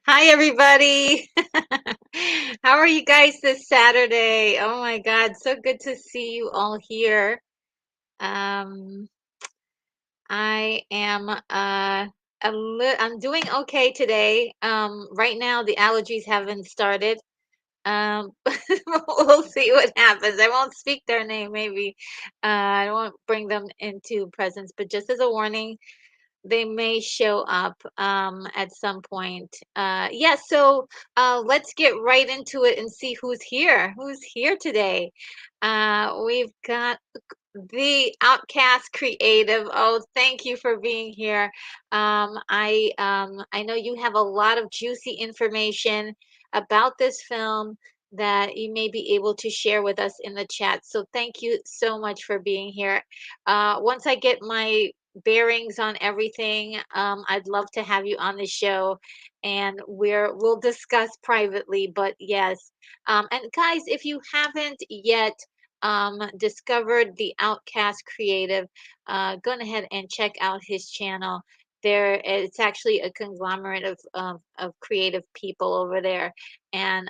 Hi, everybody. How are you guys this Saturday? Oh my God, so good to see you all here. Um, I am I'm doing okay today. Right now the allergies haven't started. Um, we'll see what happens. I won't speak their name, maybe. I won't bring them into presence, but just as a warning, they may show up at some point. Yeah, so let's get right into it and see who's here. Who's here today? We've got the Outcast Creative. Oh, thank you for being here. I know you have a lot of juicy information about this film that you may be able to share with us in the chat. So thank you so much for being here. Once I get my bearings on everything, I'd love to have you on the show, and we'll discuss privately. But yes, and guys, if you haven't yet discovered the Outcast Creative, go ahead and check out his channel. It's actually a conglomerate of creative people over there, and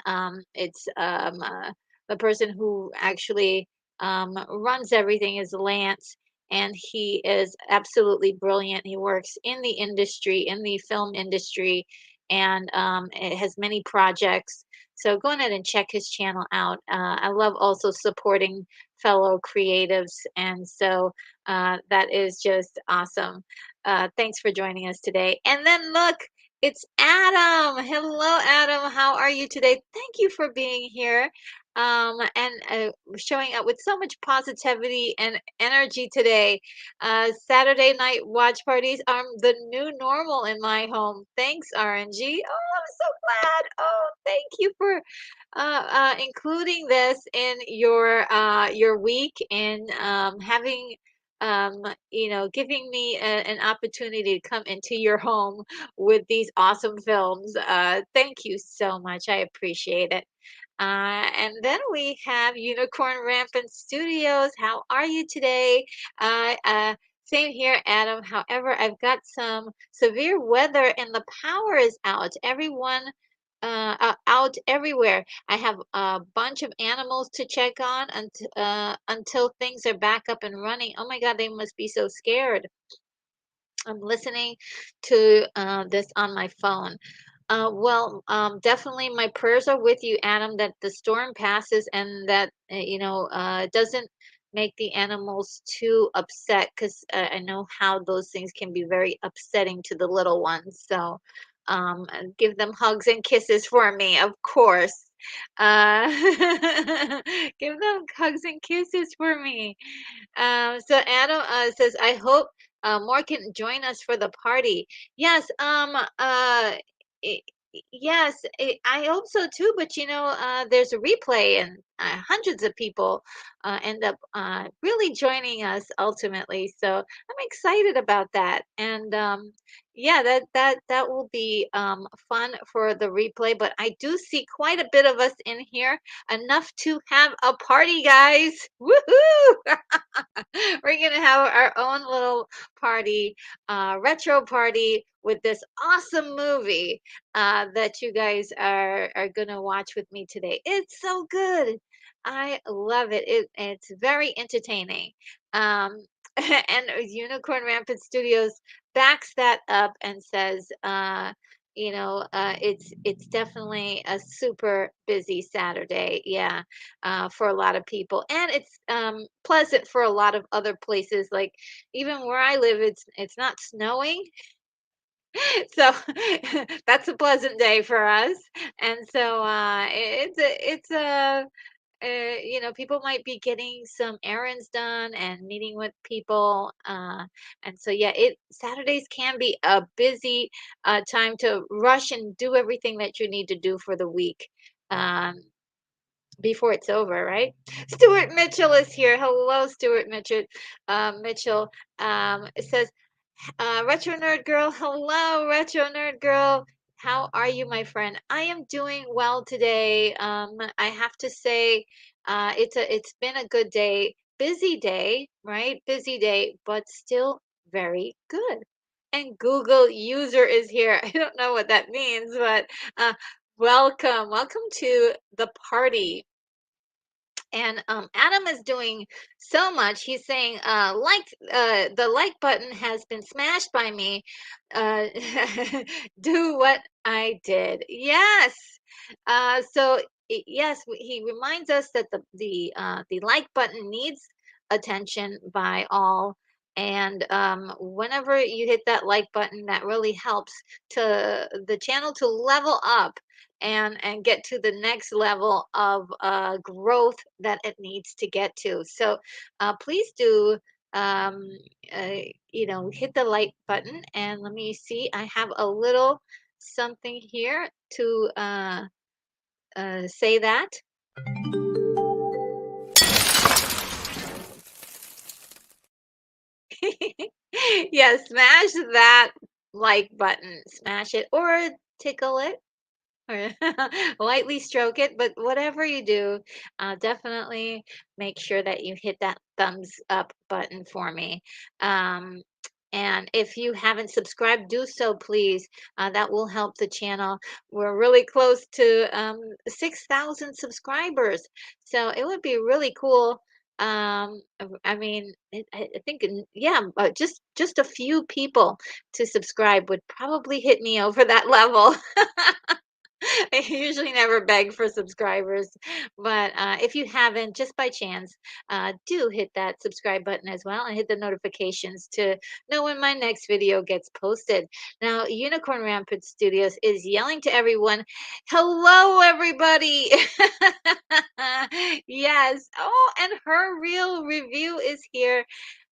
it's the person who actually runs everything is Lance, and he is absolutely brilliant. He works in the industry, in the film industry, and it has many projects. So go ahead and check his channel out. I love also supporting fellow creatives, and so that is just awesome. Thanks for joining us today. And then look, it's Adam. Hello, Adam. How are you today? Thank you for being here. And showing up with so much positivity and energy today. Saturday night watch parties are the new normal in my home. Thanks, RNG. Oh, I'm so glad. Oh, thank you for including this in your week and having giving me an opportunity to come into your home with these awesome films. Thank you so much. I appreciate it. And then we have Unicorn Rampant Studios. How are you today? Same here, Adam. However, I've got some severe weather and the power is out. Everyone out everywhere. I have a bunch of animals to check on until things are back up and running. Oh my God, they must be so scared. I'm listening to this on my phone. Definitely my prayers are with you, Adam, that the storm passes and that, it doesn't make the animals too upset because I know how those things can be very upsetting to the little ones. So give them hugs and kisses for me, of course. Uh, give them hugs and kisses for me. So Adam says, I hope more can join us for the party. Yes, i- yes, I hope so too. But there's a replay, and hundreds of people end up really joining us ultimately. So I'm excited about that, and yeah, that will be fun for the replay. But I do see quite a bit of us in here, enough to have a party, guys. Woohoo! We're gonna have our own little party, retro party with this awesome movie that you guys are gonna watch with me today. It's so good. I love it. It's very entertaining. Um, and Unicorn Rampant Studios backs that up and says, it's definitely a super busy Saturday. Yeah, for a lot of people, and it's pleasant for a lot of other places. Like even where I live, it's not snowing, so that's a pleasant day for us. And so people might be getting some errands done and meeting with people. And so, yeah, Saturdays can be a busy time to rush and do everything that you need to do for the week. Um, before it's over, right? Stuart Mitchell is here. Hello, Stuart Mitchell. Mitchell it says, Retro Nerd Girl. Hello, Retro Nerd Girl. How are you, my friend? I am doing well today. I have to say, it's been a good day, busy day, right? Busy day, but still very good. And Google user is here. I don't know what that means, but welcome to the party. And Adam is doing so much. He's saying, the like button has been smashed by me. Uh, do what I did. Yes. Yes, he reminds us that the like button needs attention by all. And whenever you hit that like button, that really helps to the channel to level up and get to the next level of growth that it needs to get to. So please do um, uh, hit the like button, and let me see. I have a little something here to say that. Yeah, smash that like button. Smash it or tickle it or lightly stroke it, but whatever you do, definitely make sure that you hit that thumbs up button for me. Um, and if you haven't subscribed, do so, please. That will help the channel. We're really close to 6,000 subscribers, so it would be really cool. I mean, I think, yeah, just a few people to subscribe would probably hit me over that level. I usually never beg for subscribers, but if you haven't, just by chance, do hit that subscribe button as well and hit the notifications to know when my next video gets posted. Now, Unicorn Rampant Studios is yelling to everyone, hello, everybody. Yes. Oh, and her real review is here.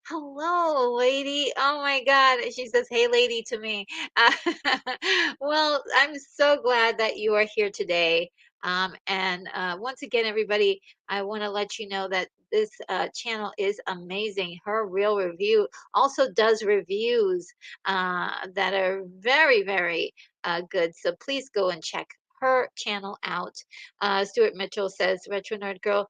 Hello, lady. Oh my God. She says, hey, lady, to me. Uh, well, I'm so glad that you are here today. And once again, everybody, I want to let you know that this channel is amazing. Her real review also does reviews that are very, very good. So please go and check her channel out. Stuart Mitchell says, Retro Nerd Girl,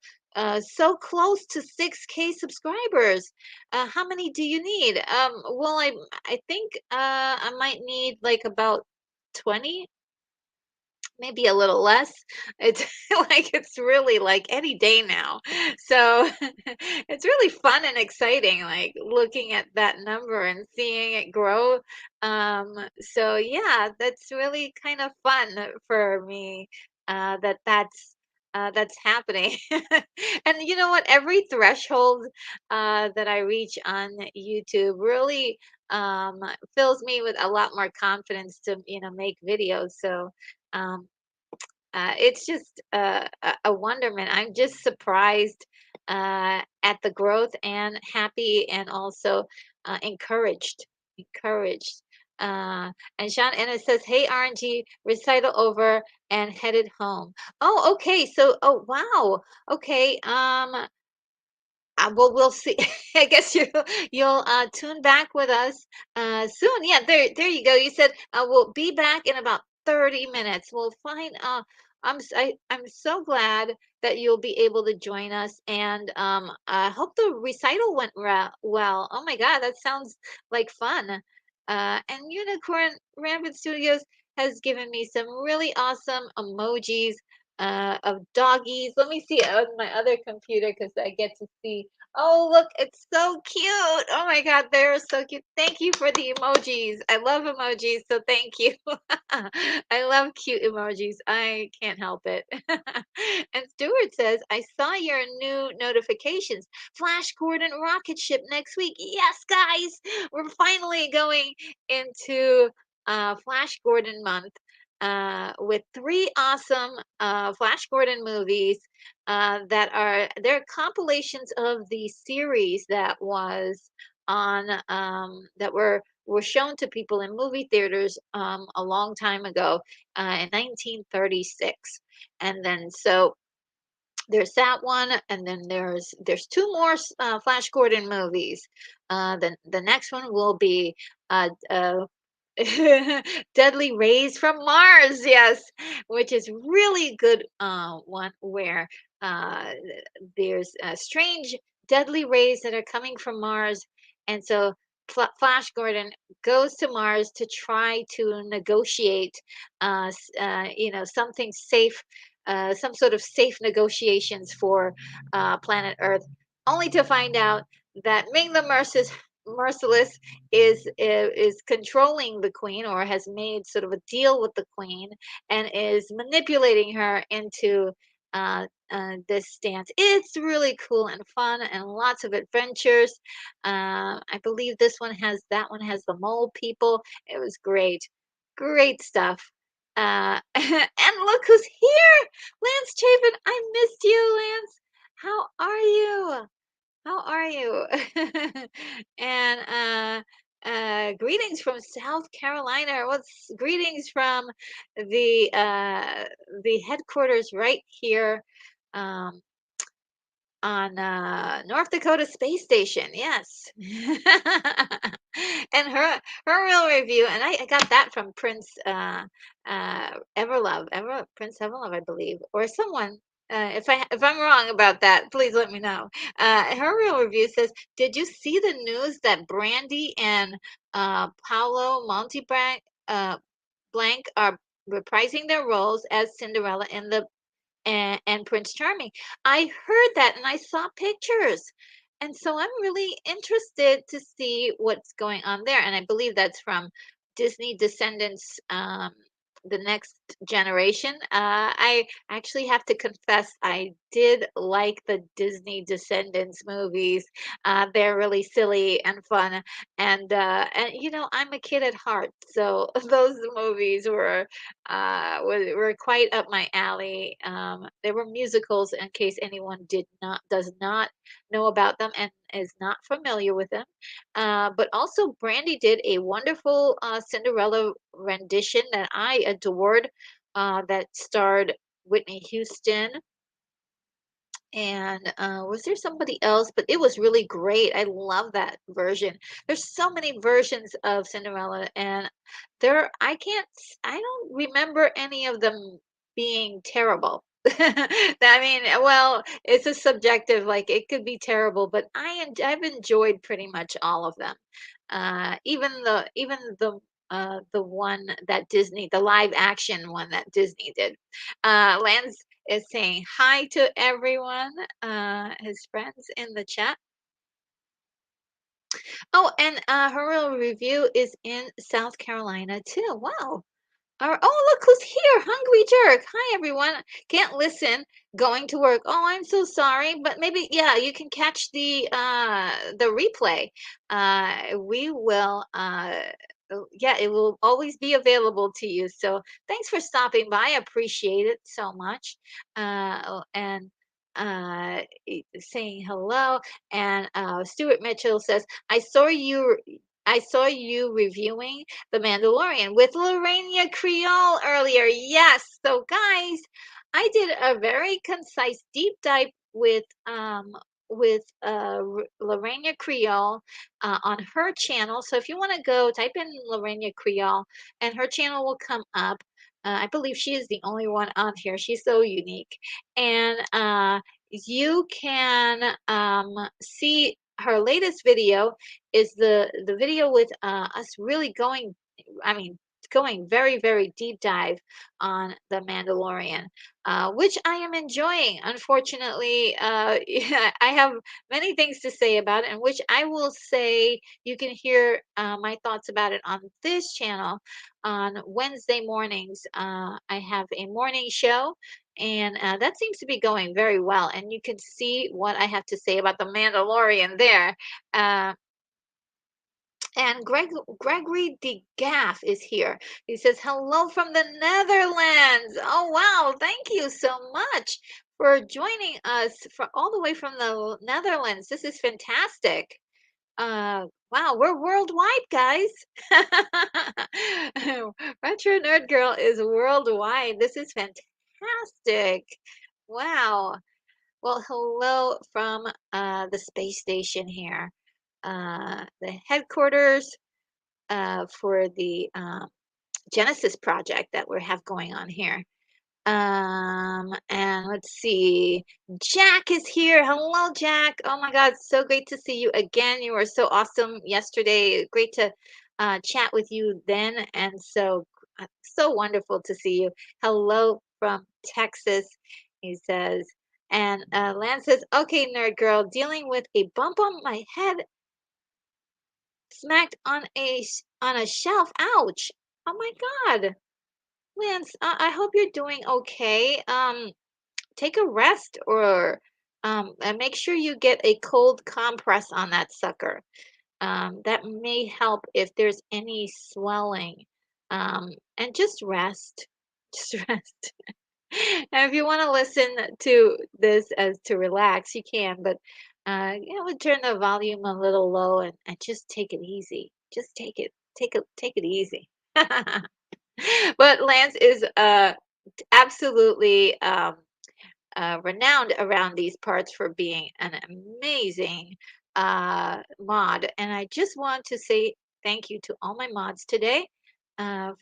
so close to 6K subscribers. How many do you need? Well, I think I might need like about 20, maybe a little less. It's like it's really like any day now. So it's really fun and exciting, like looking at that number and seeing it grow. So yeah, that's really kind of fun for me, that's happening. And you know what? Every threshold that I reach on YouTube really fills me with a lot more confidence to, make videos. So um, it's just a wonderment. I'm just surprised at the growth and happy and also encouraged. Encouraged. And Sean Ennis says, hey, RNG, recital over and headed home. Oh, okay. So, oh, wow. Okay. Well, we'll see. I guess you'll tune back with us soon. Yeah, there you go. You said we'll be back in about 30 minutes. Well, fine. I'm so glad that you'll be able to join us, and I hope the recital went well. Oh my God, that sounds like fun. And Unicorn Rampant Studios has given me some really awesome emojis of doggies. Let me see on my other computer because I get to see. Oh, look, it's so cute. Oh my God, they're so cute. Thank you for the emojis. I love emojis, so thank you. I love cute emojis. I can't help it. And Stuart says, I saw your new notifications. Flash Gordon rocket ship next week. Yes, guys, we're finally going into Flash Gordon month with three awesome Flash Gordon movies that are they're compilations of the series that was on that were shown to people in movie theaters a long time ago in 1936. And then so there's that one, and then there's two more Flash Gordon movies. The next one will be Deadly Rays from Mars, yes, which is really good one where uh, there's strange deadly rays that are coming from Mars, and so Flash Gordon goes to Mars to try to negotiate, something safe, some sort of safe negotiations for planet Earth, only to find out that Ming the Merciless is controlling the queen, or has made sort of a deal with the queen and is manipulating her into this stance. It's really cool and fun and lots of adventures. I believe that one has the mole people. It was great, great stuff. And look who's here, Lance Chapin. I missed you, Lance. How are you? How are you? And greetings from South Carolina. What's greetings from the headquarters right here um, on North Dakota Space Station. Yes. And her real review, and I got that from Prince Prince Everlove, I believe, or someone. If I'm wrong about that, please let me know. Her real review says, "Did you see the news that Brandy and Paolo Blanc are reprising their roles as Cinderella in the and Prince Charming?" I heard that and I saw pictures. And so I'm really interested to see what's going on there. And I believe that's from Disney Descendants the next generation. I actually have to confess, I did like the Disney Descendants movies. They're really silly and fun, and you know, I'm a kid at heart, so those movies were quite up my alley. They were musicals, in case anyone does not know about them and is not familiar with them. But also, Brandy did a wonderful Cinderella rendition that I adored, that starred Whitney Houston. And was there somebody else? But it was really great. I love that version. There's so many versions of Cinderella, and I don't remember any of them being terrible. I mean, well, it's a subjective, like it could be terrible, but I've enjoyed pretty much all of them. Even the one that the live action one that Disney did. Lance is saying hi to everyone, his friends in the chat. Oh, and her real review is in South Carolina too. Wow. Oh, look who's here, Hungry Jerk. Hi, everyone. Can't listen going to work. Oh, I'm so sorry, but maybe, yeah, you can catch the replay. We will yeah, it will always be available to you. So thanks for stopping by. I appreciate it so much. And saying hello. And Stuart Mitchell says, I saw you reviewing The Mandalorian with Lorena Creole earlier. Yes. So guys, I did a very concise deep dive with Lorena Creole on her channel. So if you want to go type in Lorena Creole and her channel will come up. I believe she is the only one on here. She's so unique. And you can see her latest video is the video with us really going, I mean, going very, very deep dive on The Mandalorian, which I am enjoying. Unfortunately, yeah, I have many things to say about it, and which I will say you can hear my thoughts about it on this channel on Wednesday mornings. I have a morning show, and that seems to be going very well. And you can see what I have to say about The Mandalorian there. Uh, and Gregory DeGaff is here. He says, hello from the Netherlands. Oh, wow. Thank you so much for joining us from all the way from the Netherlands. This is fantastic. Wow, we're worldwide, guys. Retro Nerd Girl is worldwide. This is fantastic. Wow. Well, hello from the space station here, the headquarters for the Genesis project that we have going on here. And let's see. Jack is here. Hello, Jack. Oh my God, so great to see you again. You were so awesome yesterday. Great to chat with you then, and so wonderful to see you. Hello from Texas, he says. And Lance says, "Okay, nerd girl, dealing with a bump on my head, smacked on a shelf. Ouch! Oh my God." Lance, I hope you're doing okay. Take a rest or and make sure you get a cold compress on that sucker. That may help if there's any swelling. And just rest. Just rest. And if you want to listen to this as to relax, you can, but we turn the volume a little low and just take it easy. Just take it easy. But Lance is absolutely renowned around these parts for being an amazing mod. And I just want to say thank you to all my mods today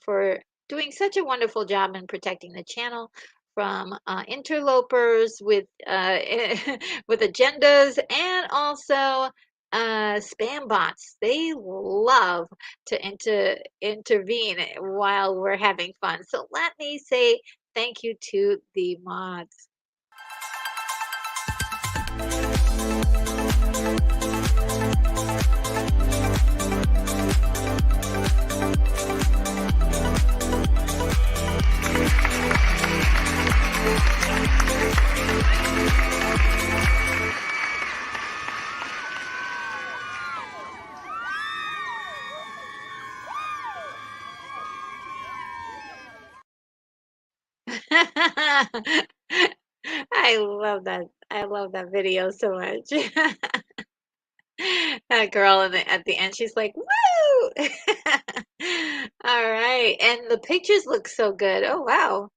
for doing such a wonderful job in protecting the channel from interlopers with with agendas and also spam bots. They love to intervene while we're having fun. So let me say thank you to the mods. I love that. I love that video so much. That girl at the end, she's like, "Woo!" All right, and the pictures look so good. Oh wow.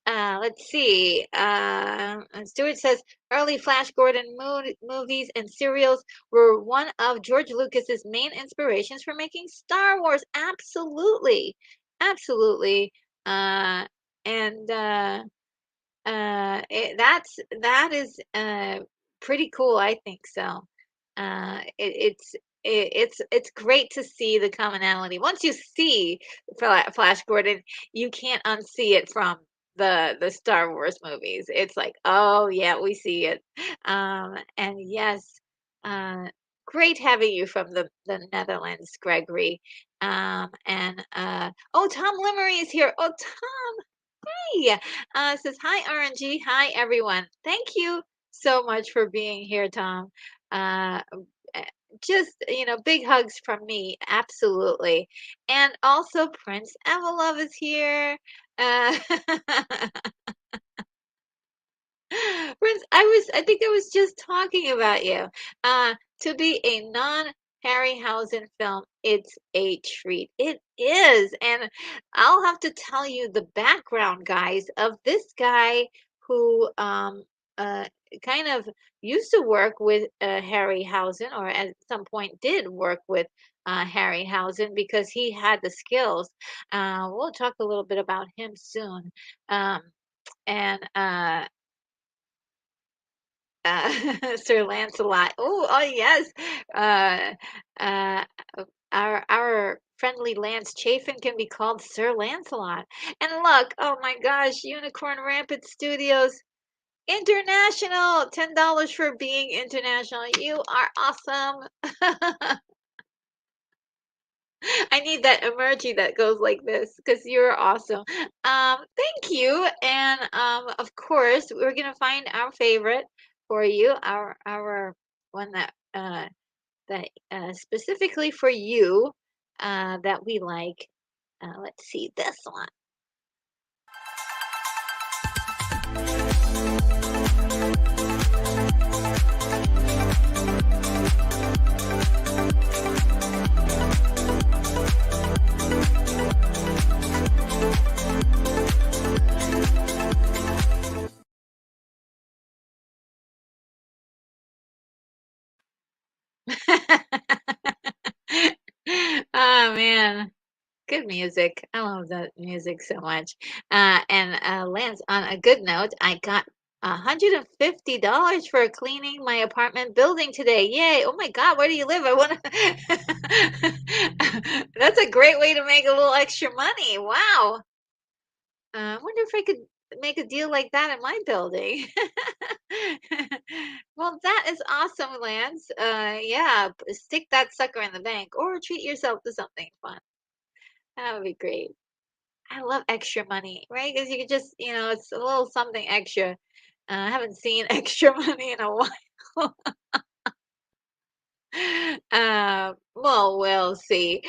Let's see. Stewart says early Flash Gordon movies and serials were one of George Lucas's main inspirations for making Star Wars. Absolutely, absolutely. Uh, and that is pretty cool. I think so. It's great to see the commonality. Once you see Flash Gordon, you can't unsee it from the Star Wars movies. It's like, oh yeah, we see it. And yes, uh, great having you from the Netherlands, Gregory. And oh, Tom Limmery is here. Oh, Tom. Hey, says hi RNG. Hi everyone. Thank you so much for being here, Tom. Uh, uh, just big hugs from me, absolutely. And also Prince Evelove is here. Uh, Prince, I think I was just talking about you. To be a non-Harryhausen film, it's a treat. It is. And I'll have to tell you the background, guys, of this guy who uh kind of used to work with Harryhausen, or at some point did work with Harryhausen because he had the skills. We'll talk a little bit about him soon. Um, and Sir Lancelot. Oh, yes. Uh, uh, our friendly Lance Chafin can be called Sir Lancelot. And look, oh my gosh, Unicorn Rampant Studios International, $10 for being international. You are awesome. I need that emoji that goes like this because you're awesome. Thank you. And of course, we're gonna find our favorite for you, our one that specifically for you that we like. Let's see this one. Oh man. Good music. I love that music so much. And Lance, on a good note, I got $150 for cleaning my apartment building today. Yay. Oh my God, where do you live? I want to. That's a great way to make a little extra money. Wow. I wonder if I could make a deal like that in my building. Well, that is awesome, Lance. Yeah, stick that sucker in the bank or treat yourself to something fun. That would be great. I love extra money, right? Because you could just, it's a little something extra. I haven't seen extra money in a while. Well, we'll see.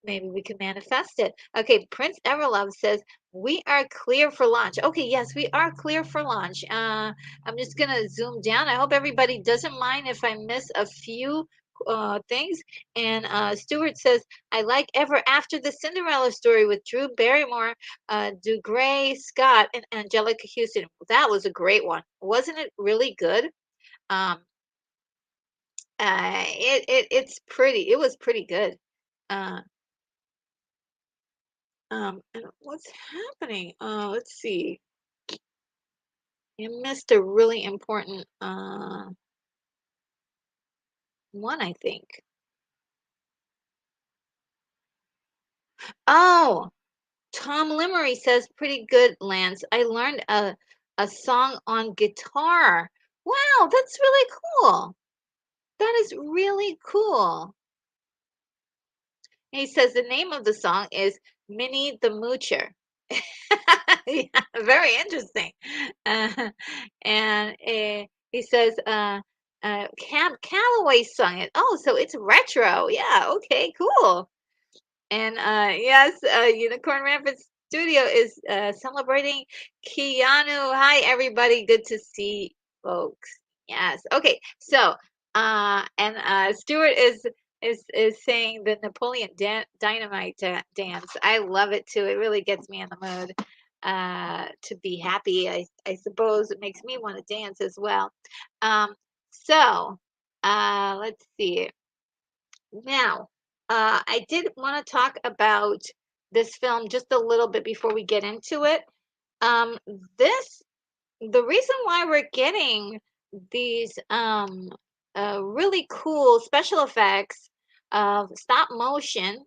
Maybe we can manifest it. Okay, Prince Everlove says we are clear for launch. Okay, yes, we are clear for launch. I'm just gonna zoom down. I hope everybody doesn't mind if I miss a few things. And Stuart says I like Ever After the Cinderella Story with Drew Barrymore, DeGray Scott, and Angelica Houston. That was a great one, wasn't it? Really good. Um, it was pretty good. Uh, and what's happening? Let's see. You missed a really important one, I think. Oh, Tom Limmery says pretty good, Lance. I learned a song on guitar. Wow, that's really cool. That is really cool. He says the name of the song is Minnie the Moocher. Yeah, very interesting. Uh, and he says Cam Calloway sung it. Oh, so it's retro. Yeah, okay, cool. And yes, Unicorn Rapids studio is celebrating Keanu. Hi, everybody. Good to see folks. Yes. Okay. So, and Stuart is saying the Napoleon Dynamite dance. I love it too. It really gets me in the mood to be happy. I suppose it makes me want to dance as well. Um, so, let's see. Now, I did want to talk about this film just a little bit before we get into it. Um, this the reason why we're getting these really cool special effects of stop motion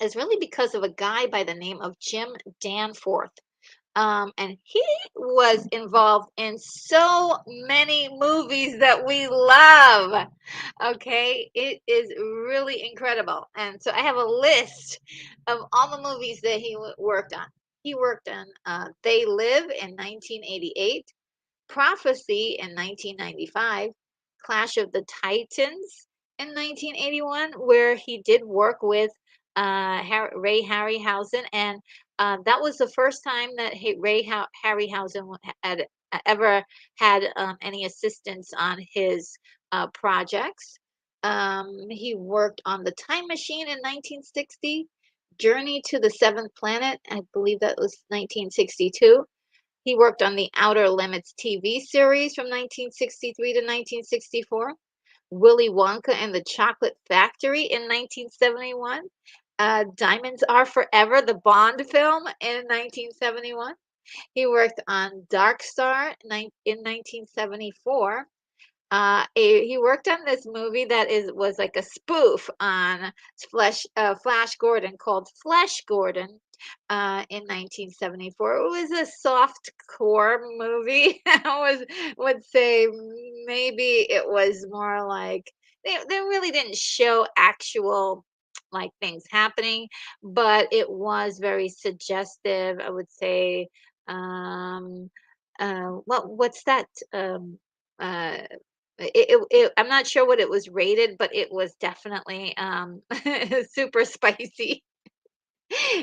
is really because of a guy by the name of Jim Danforth. And he was involved in so many movies that we love. Okay, it is really incredible. And so I have a list of all the movies that he worked on. He worked on They Live in 1988, Prophecy in 1995, Clash of the Titans in 1981, where he did work with Ray Harryhausen, and that was the first time that Harryhausen had ever had any assistance on his projects. He worked on The Time Machine in 1960, Journey to the Seventh Planet, I believe that was 1962. He worked on the Outer Limits TV series from 1963 to 1964, Willy Wonka and the Chocolate Factory in 1971, Diamonds Are Forever, the Bond film in 1971. He worked on Dark Star in 1974. He worked on this movie that was like a spoof on Flash Gordon called Flesh Gordon in 1974. It was a soft core movie. Would say maybe it was more like they really didn't show actual like things happening, but it was very suggestive. I would say, um, what's that? Uh, I'm not sure what it was rated, but it was definitely super spicy.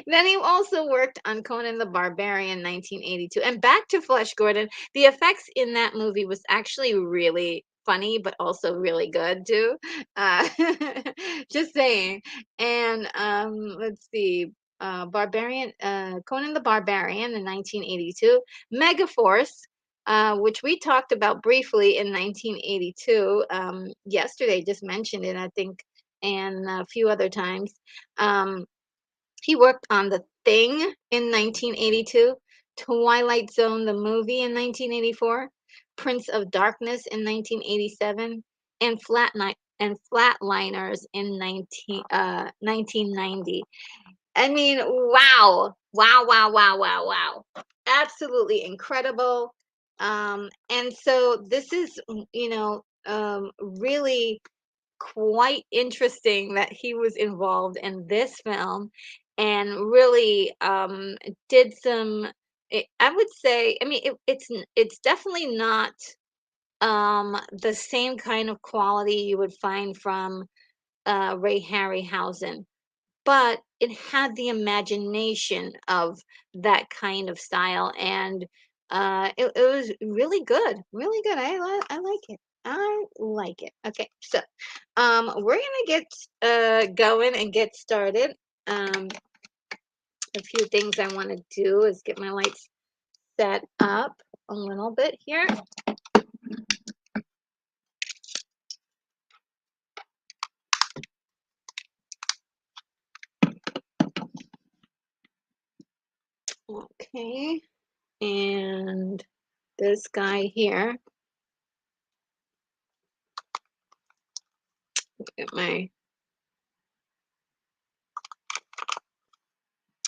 Then he also worked on Conan the Barbarian 1982. And back to Flesh Gordon, the effects in that movie was actually really funny, but also really good too. Uh, just saying. And let's see. Conan the Barbarian in 1982, Megaforce, which we talked about briefly in 1982. Yesterday, just mentioned it, I think, and a few other times. He worked on The Thing in 1982, Twilight Zone the movie in 1984, Prince of Darkness in 1987, and Flatliners in 1990. I mean, wow. Wow, wow, wow, wow, wow. Absolutely incredible. And so this is, really quite interesting that he was involved in this film and really did some I would say, I mean, it's definitely not the same kind of quality you would find from Ray Harryhausen, but it had the imagination of that kind of style, and it was really good, really good. I like it. I like it. Okay, so we're gonna get going and get started. Um, a few things I want to do is get my lights set up a little bit here. Okay, and this guy here. Get my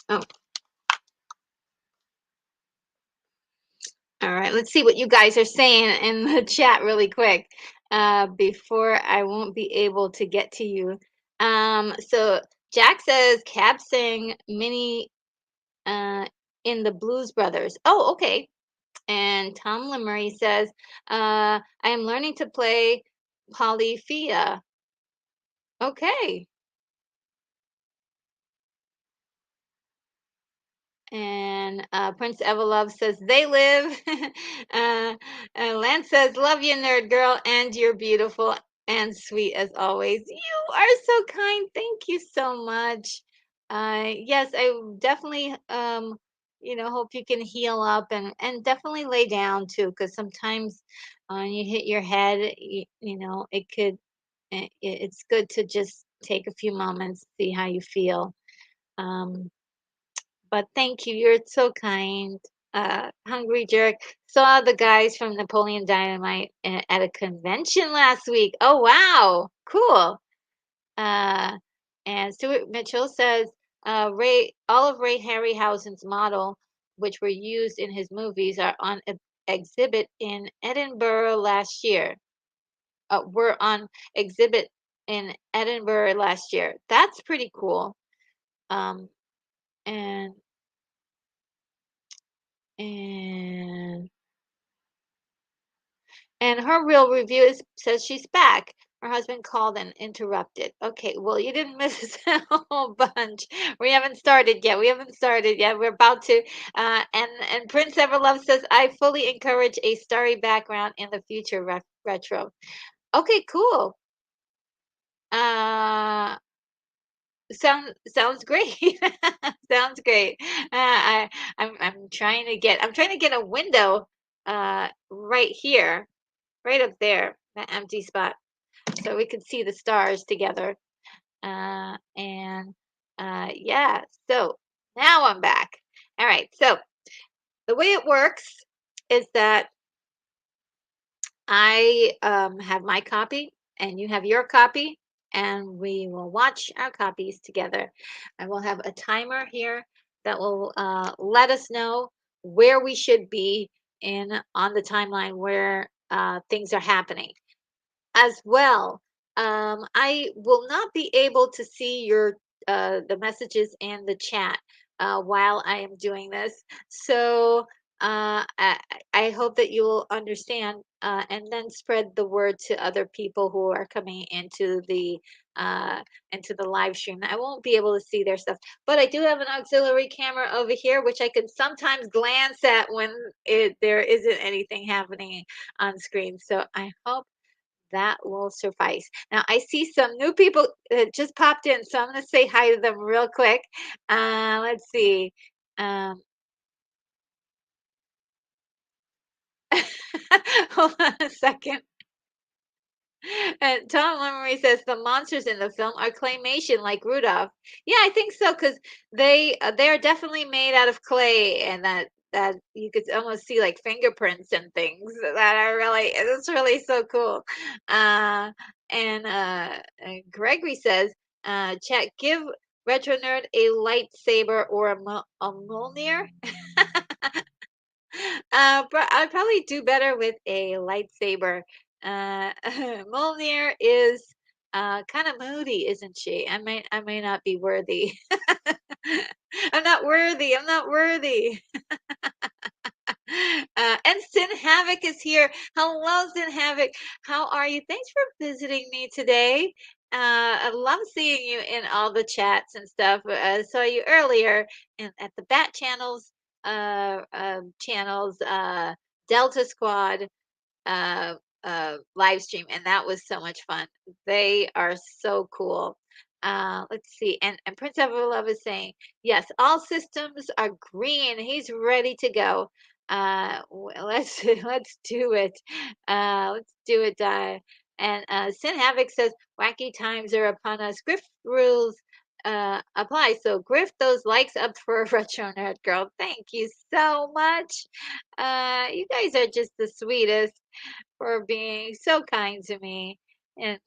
oh. All right, let's see what you guys are saying in the chat really quick before I won't be able to get to you. So Jack says Cab sang Minnie uh, in the Blues Brothers. Oh, okay. And Tom Limery says, I am learning to play polyphia. Okay. And Prince Everlove says they live. uh, Lance says, "Love you, nerd girl, and you're beautiful and sweet as always." You are so kind. Thank you so much. Yes, I definitely hope you can heal up and definitely lay down too, because sometimes you hit your head, it could. It's good to just take a few moments, see how you feel. Um, but thank you. You're so kind. Hungry Jerk saw the guys from Napoleon Dynamite at a convention last week. Oh, wow. Cool. Uh, and Stuart Mitchell says all of Ray Harryhausen's model, which were used in his movies, are on exhibit in Edinburgh last year. Were on exhibit in Edinburgh last year. That's pretty cool. Um, and and And her real review says she's back. Her husband called and interrupted. Okay, well, you didn't miss a whole bunch. We haven't started yet. We haven't started yet. We're about to. And Prince Everlove says, I fully encourage a starry background in the future retro. Okay, cool. Uh, sounds great. Sounds great. I'm trying to get a window right here, right up there, that empty spot, so we could see the stars together. And yeah, so now I'm back. All right, so the way it works is that I have my copy and you have your copy, and we will watch our copies together. I will have a timer here that will let us know where we should be in on the timeline where things are happening. As well, I will not be able to see your the messages and the chat while I am doing this. So I hope that you will understand and then spread the word to other people who are coming uh, into the live stream. I won't be able to see their stuff, but I do have an auxiliary camera over here, which I can sometimes glance at when there isn't anything happening on screen. So I hope that will suffice. Now, I see some new people that just popped in, so I'm going to say hi to them real quick. Let's see. Um, hold on a second. And Tom Lemery says the monsters in the film are claymation like Rudolph. Yeah, I think so because they are definitely made out of clay, and that you could almost see like fingerprints and things that are really it's really so cool. Uh, and Gregory says, "Chat, give Retro Nerd a lightsaber or a Mjolnir." I'd probably do better with a lightsaber. Mjolnir is kind of moody, isn't she? I may not be worthy. I'm not worthy. I'm not worthy. And Sin Havoc is here. Hello, Sin Havoc. How are you? Thanks for visiting me today. I love seeing you in all the chats and stuff. I saw you earlier at the Bat channels, Delta Squad uh, live stream, and that was so much fun. They are so cool. Let's see, and Prince Everlove is saying, yes, all systems are green. He's ready to go. Let's let's do it. Let's do it. And Sin Havoc says, wacky times are upon us. Griff rules apply. So griff those likes up for Retro Nerd Girl. Thank you so much. You guys are just the sweetest for being so kind to me. And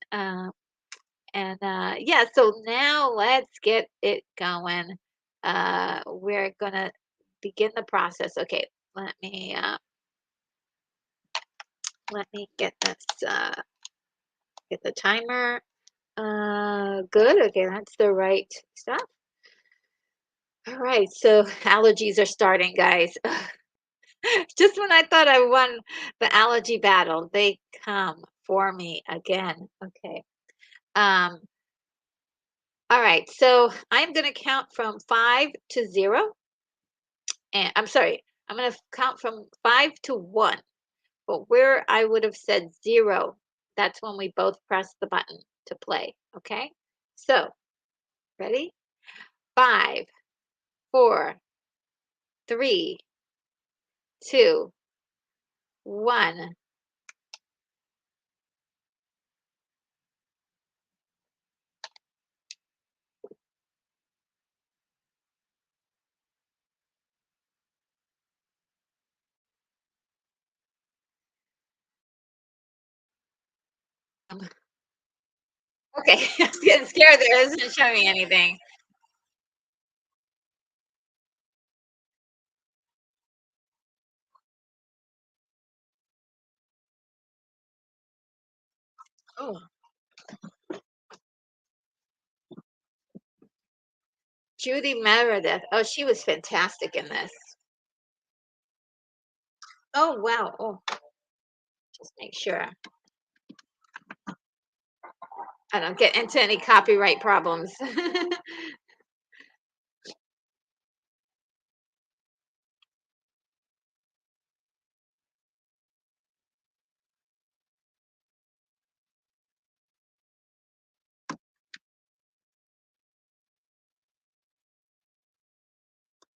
yeah, so now let's get it going. We're gonna begin the process. Okay, let me uh let me get the timer. Good. Okay, that's the right stuff. All right, so allergies are starting, guys. Just when I thought I won the allergy battle, they come for me again. Okay. Um, all right, so I'm going to count from 5 to 0, And I'm sorry, I'm gonna count from 5 to 1. But where I would have said 0, that's when we both press the button to play, okay? So, ready? 5, 4, 3, 2, 1. Okay, I was getting scared there, it isn't showing me anything. Oh, Judy Meredith. Oh, she was fantastic in this. Oh, wow. Oh, just make sure I don't get into any copyright problems.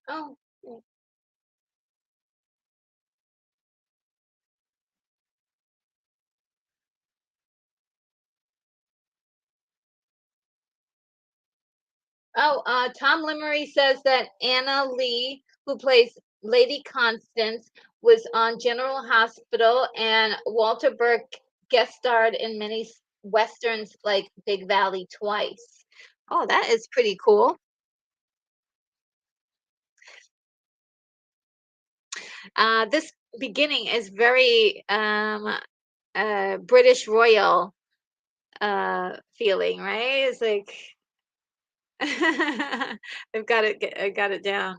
Oh, mm. Tom Limmery says that Anna Lee, who plays Lady Constance, was on General Hospital, and Walter Burke guest starred in many westerns like Big Valley twice. Oh, that is pretty cool. This beginning is very British royal feeling, right? It's like I got it down.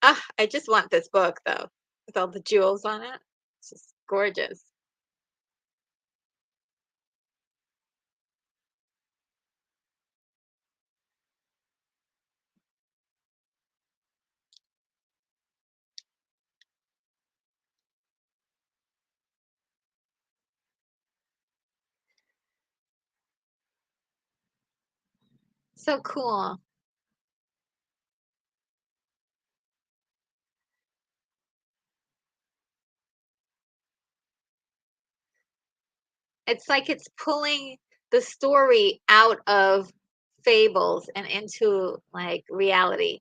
Ah, I just want this book though, with all the jewels on it. It's just gorgeous. So cool. It's like it's pulling the story out of fables and into like reality.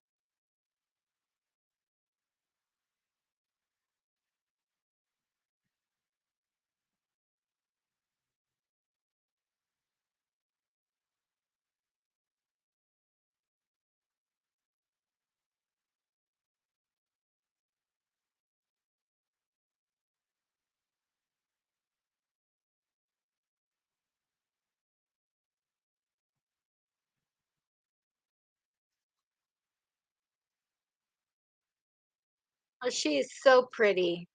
Oh, she is so pretty.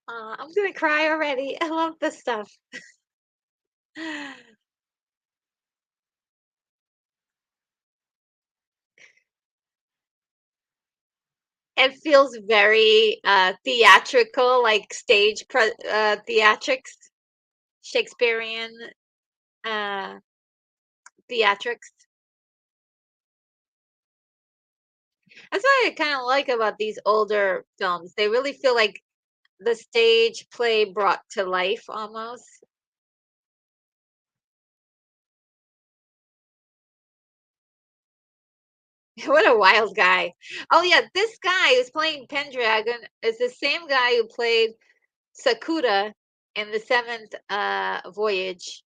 I'm gonna cry already. I love this stuff. It feels very theatrical, like theatrics, Shakespearean uh theatrics. That's what I kind of like about these older films. They really feel like the stage play brought to life almost. What a wild guy. Oh yeah, this guy who's playing Pendragon is the same guy who played Sakura in the seventh voyage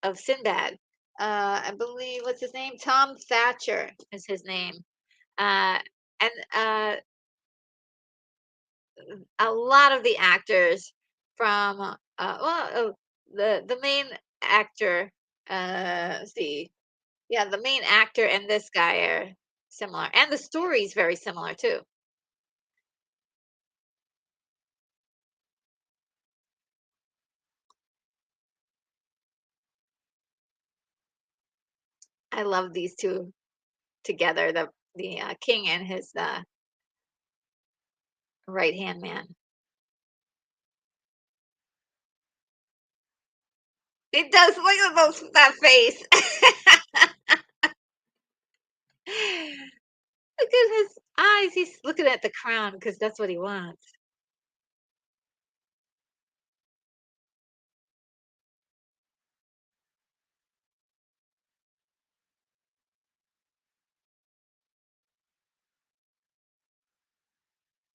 of Sinbad. I believe what's his name? Tom Thatcher is his name. Uh, and a lot of the actors from the main actor let's see, yeah, the main actor and this guy are similar, and the story's very similar too. I love these 2 together, the king and his, right-hand man. It does, look at that face. Look at his eyes, he's looking at the crown because that's what he wants.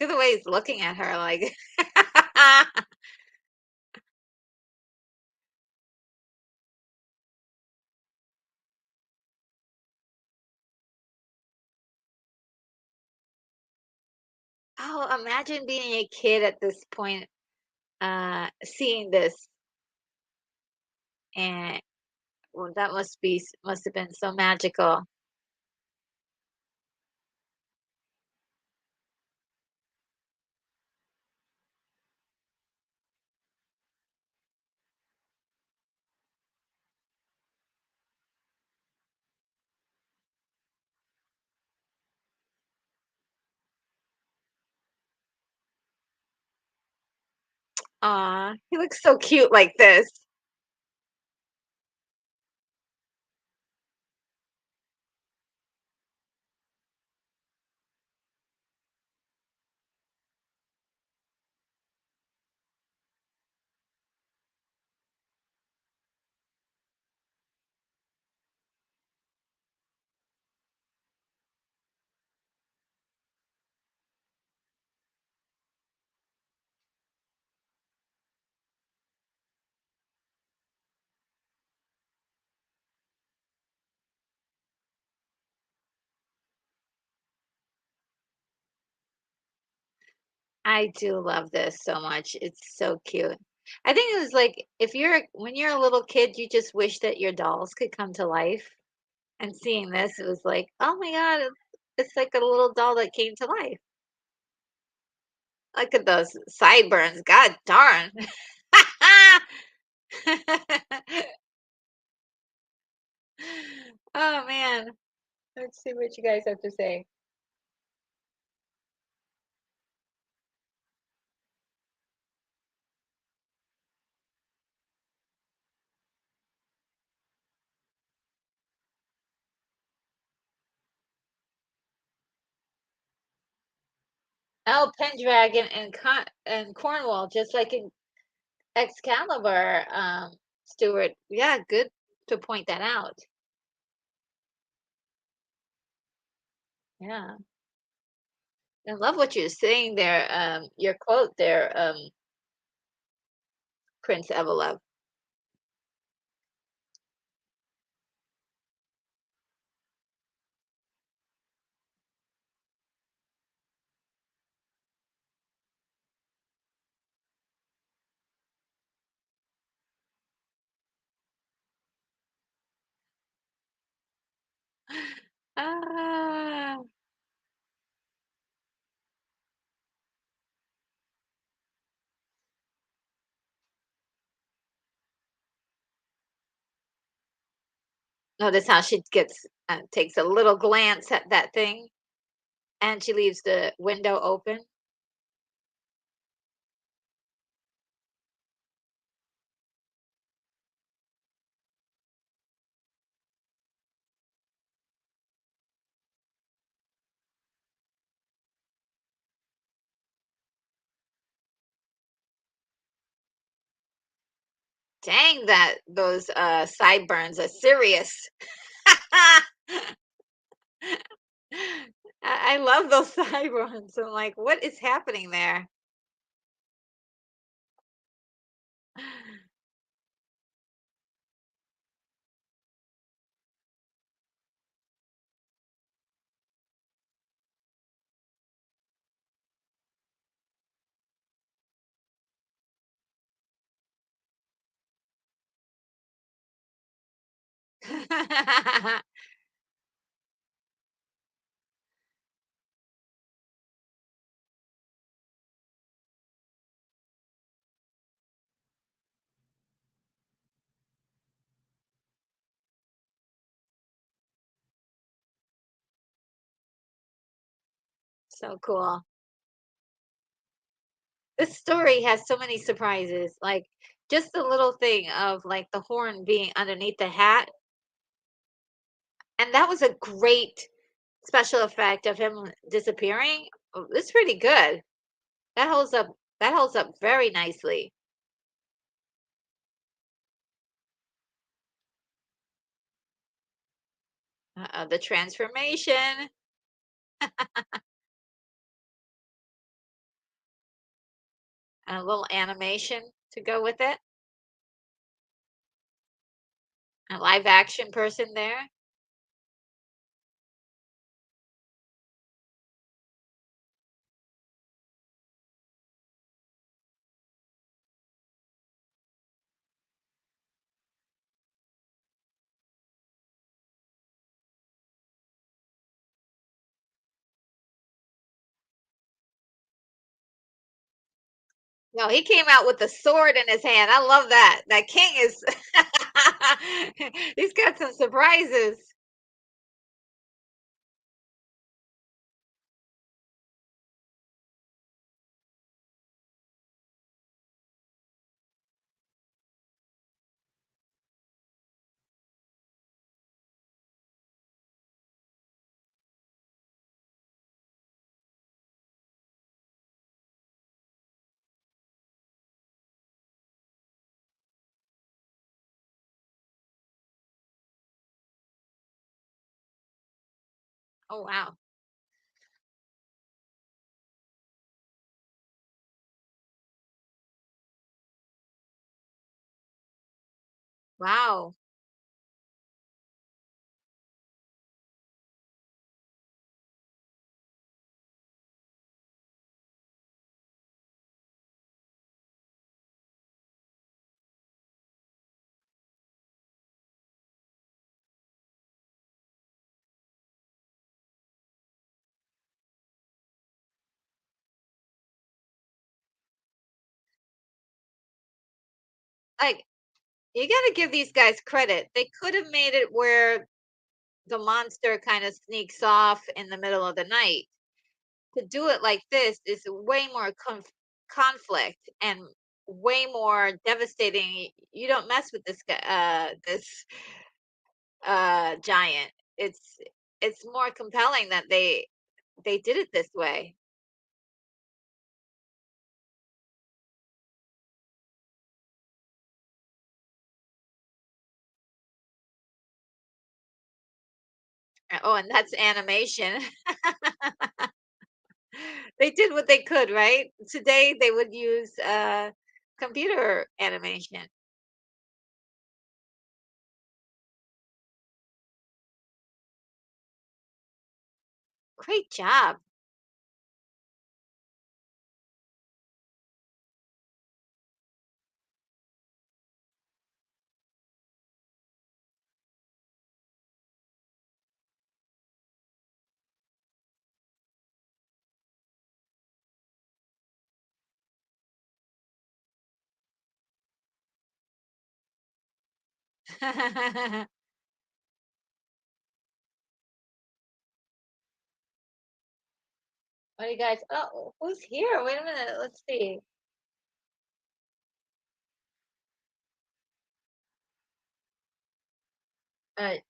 Look at the way he's looking at her like Oh, imagine being a kid at this point, seeing this, and well, that must have been so magical. Aw, he looks so cute like this. I do love this so much. It's so cute. I think it was like if when you're a little kid, you just wish that your dolls could come to life. And seeing this, it was like, oh my God, it's like a little doll that came to life. Look at those sideburns. God darn. Oh man. Let's see what you guys have to say. Oh, Pendragon and Cornwall, just like in Excalibur, Stuart. Yeah, good to point that out. Yeah. I love what you're saying there, your quote there, Prince Evelove. Ah. Notice how she takes a little glance at that thing, and she leaves the window open. Dang, those sideburns are serious. I love those sideburns. I'm like, what is happening there? So cool. This story has so many surprises, like, just the little thing of, like, the horn being underneath the hat, and that was a great special effect of him disappearing. It's pretty good. That holds up that holds up very nicely. The transformation, a little animation to go with it, a live action person there. No, he came out with a sword in his hand. I love that. That king is he's got some surprises. Oh, wow. Wow. Like, you gotta give these guys credit. They could have made it where the monster kind of sneaks off in the middle of the night. To do it like this is way more conflict and way more devastating. You don't mess with this guy, this giant. It's it's more compelling that they did it this way. Oh, and that's animation. They did what they could, right? Today they would use computer animation. Great job. What do you guys? Oh, who's here? Wait a minute. Let's see. Let's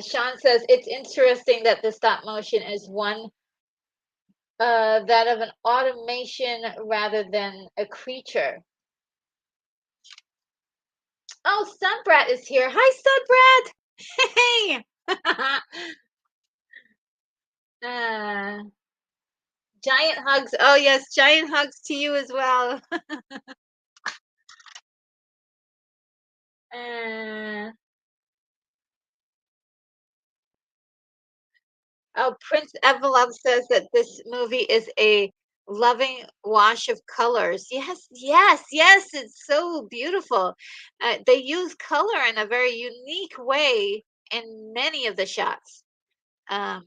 see. Sean says it's interesting that the stop motion is one that of an automation rather than a creature. Oh, Sunbrat is here. Hi, Sunbrat. Hey. uh, giant hugs. Oh yes, giant hugs to you as well. Uh, oh, Prince Evelov says that this movie is a loving wash of colors. Yes, yes, yes. It's so beautiful. They use color in a very unique way in many of the shots. Um,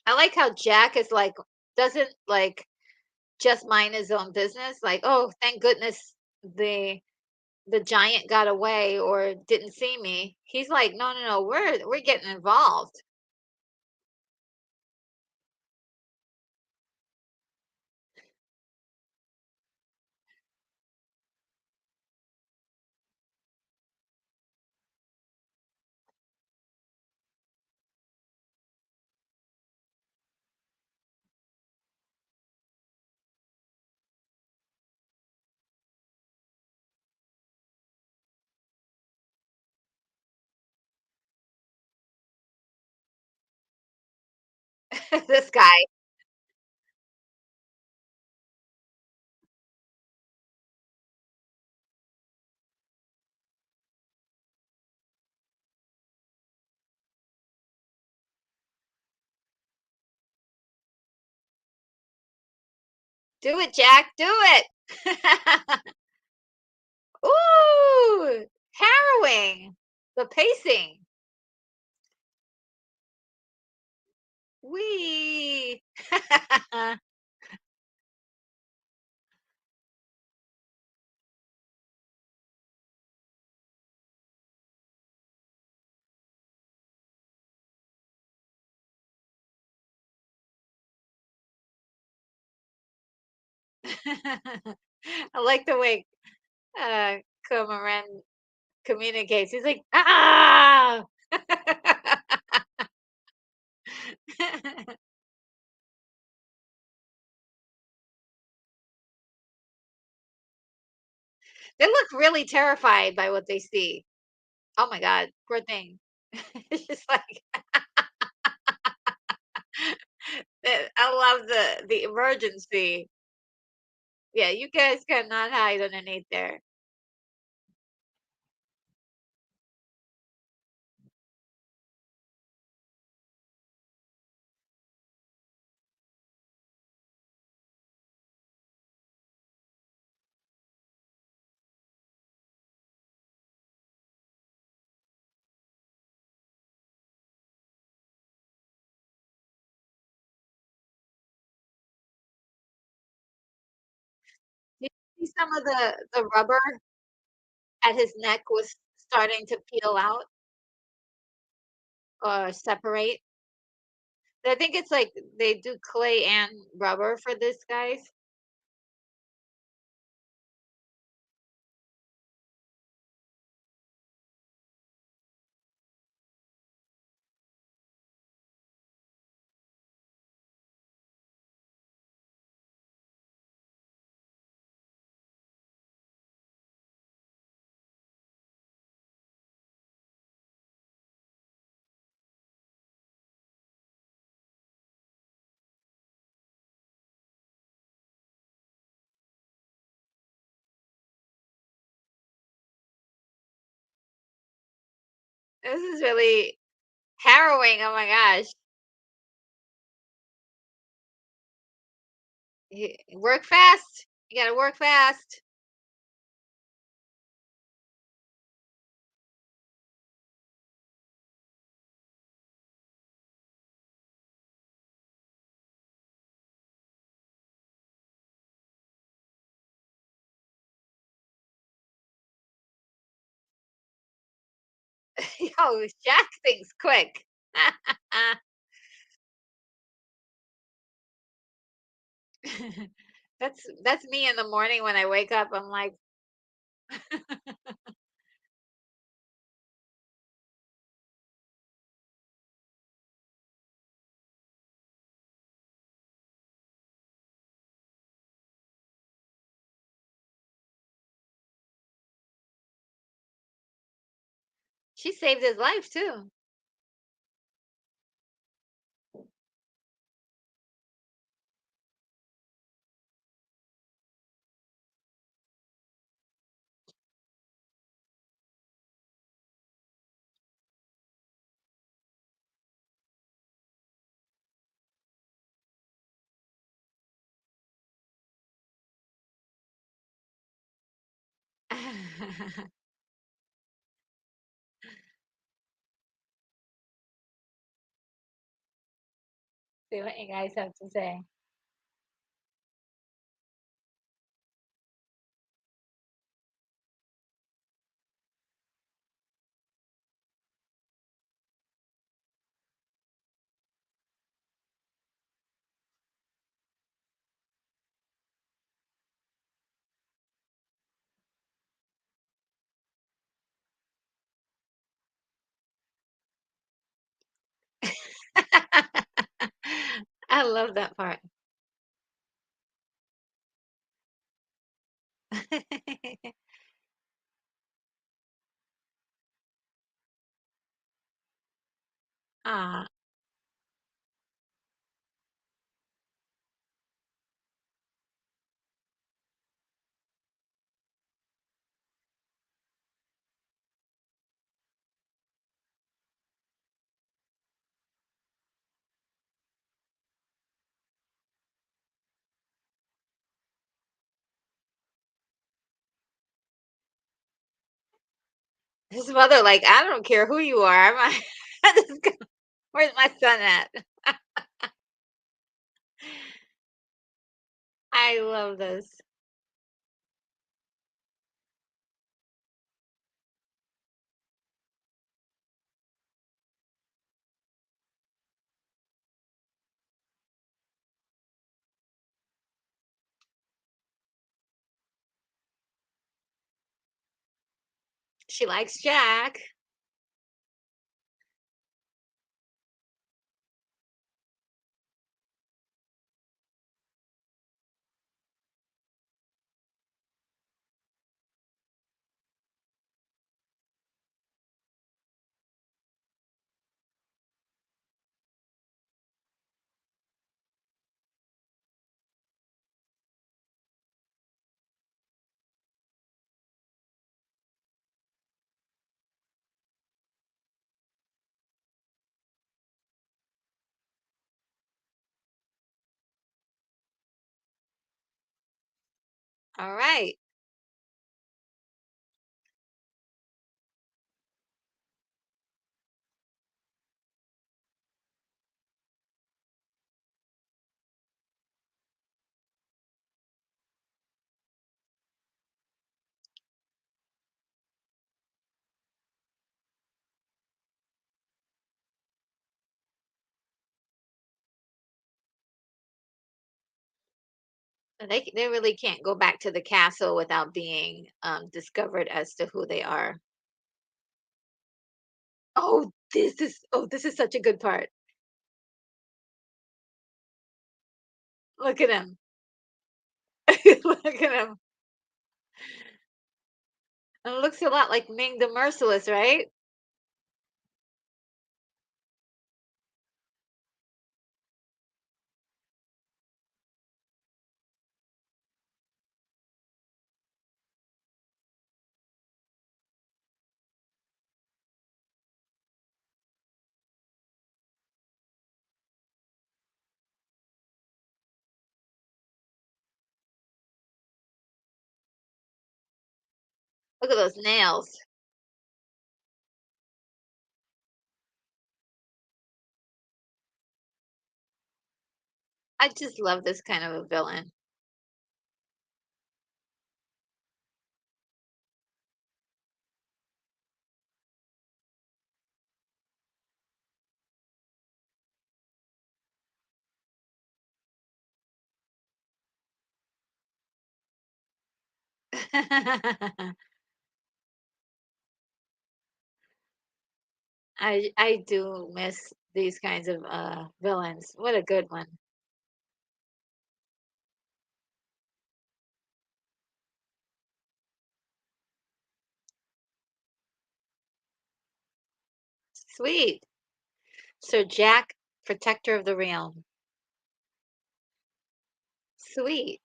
I like how Jack is like doesn't like just mind his own business. Like, oh, thank goodness the the giant got away or didn't see me. He's like, no, no, no, we're getting involved. This guy. Do it, Jack. Do it. Ooh, harrowing. The pacing. Wee. I like the way uh Cormoran communicates. He's like, ah. They look really terrified by what they see. Oh my God, poor thing. It's just like I love the emergency. Yeah, you guys cannot hide underneath there. Did you see some of the rubber at his neck was starting to peel out or separate? I think it's like they do clay and rubber for this, guys. This is really harrowing. Oh my gosh. Work fast. You gotta work fast. Yo, Jack thinks quick. That's me in the morning when I wake up. I'm like, she saved his life too. See what you guys have to say. I love that part. Ah, his mother, like, I don't care who you are. I'm just gonna, where's my son at? I love this. She likes Jack. All right. So they really can't go back to the castle without being discovered as to who they are. Oh, this is such a good part. Look at him. Look at him. And it looks a lot like Ming the Merciless, right? Look at those nails. I just love this kind of a villain. I do miss these kinds of villains. What a good one. Sweet. Sir Jack, protector of the realm. Sweet.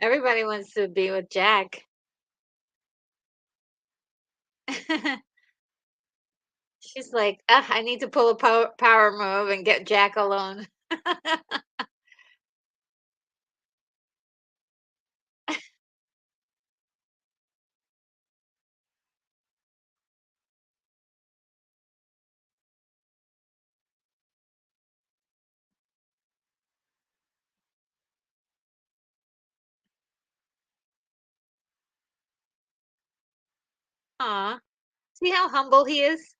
Everybody wants to be with Jack. She's like, "Ugh, I need to pull a power move and get Jack alone." Aw, see how humble he is?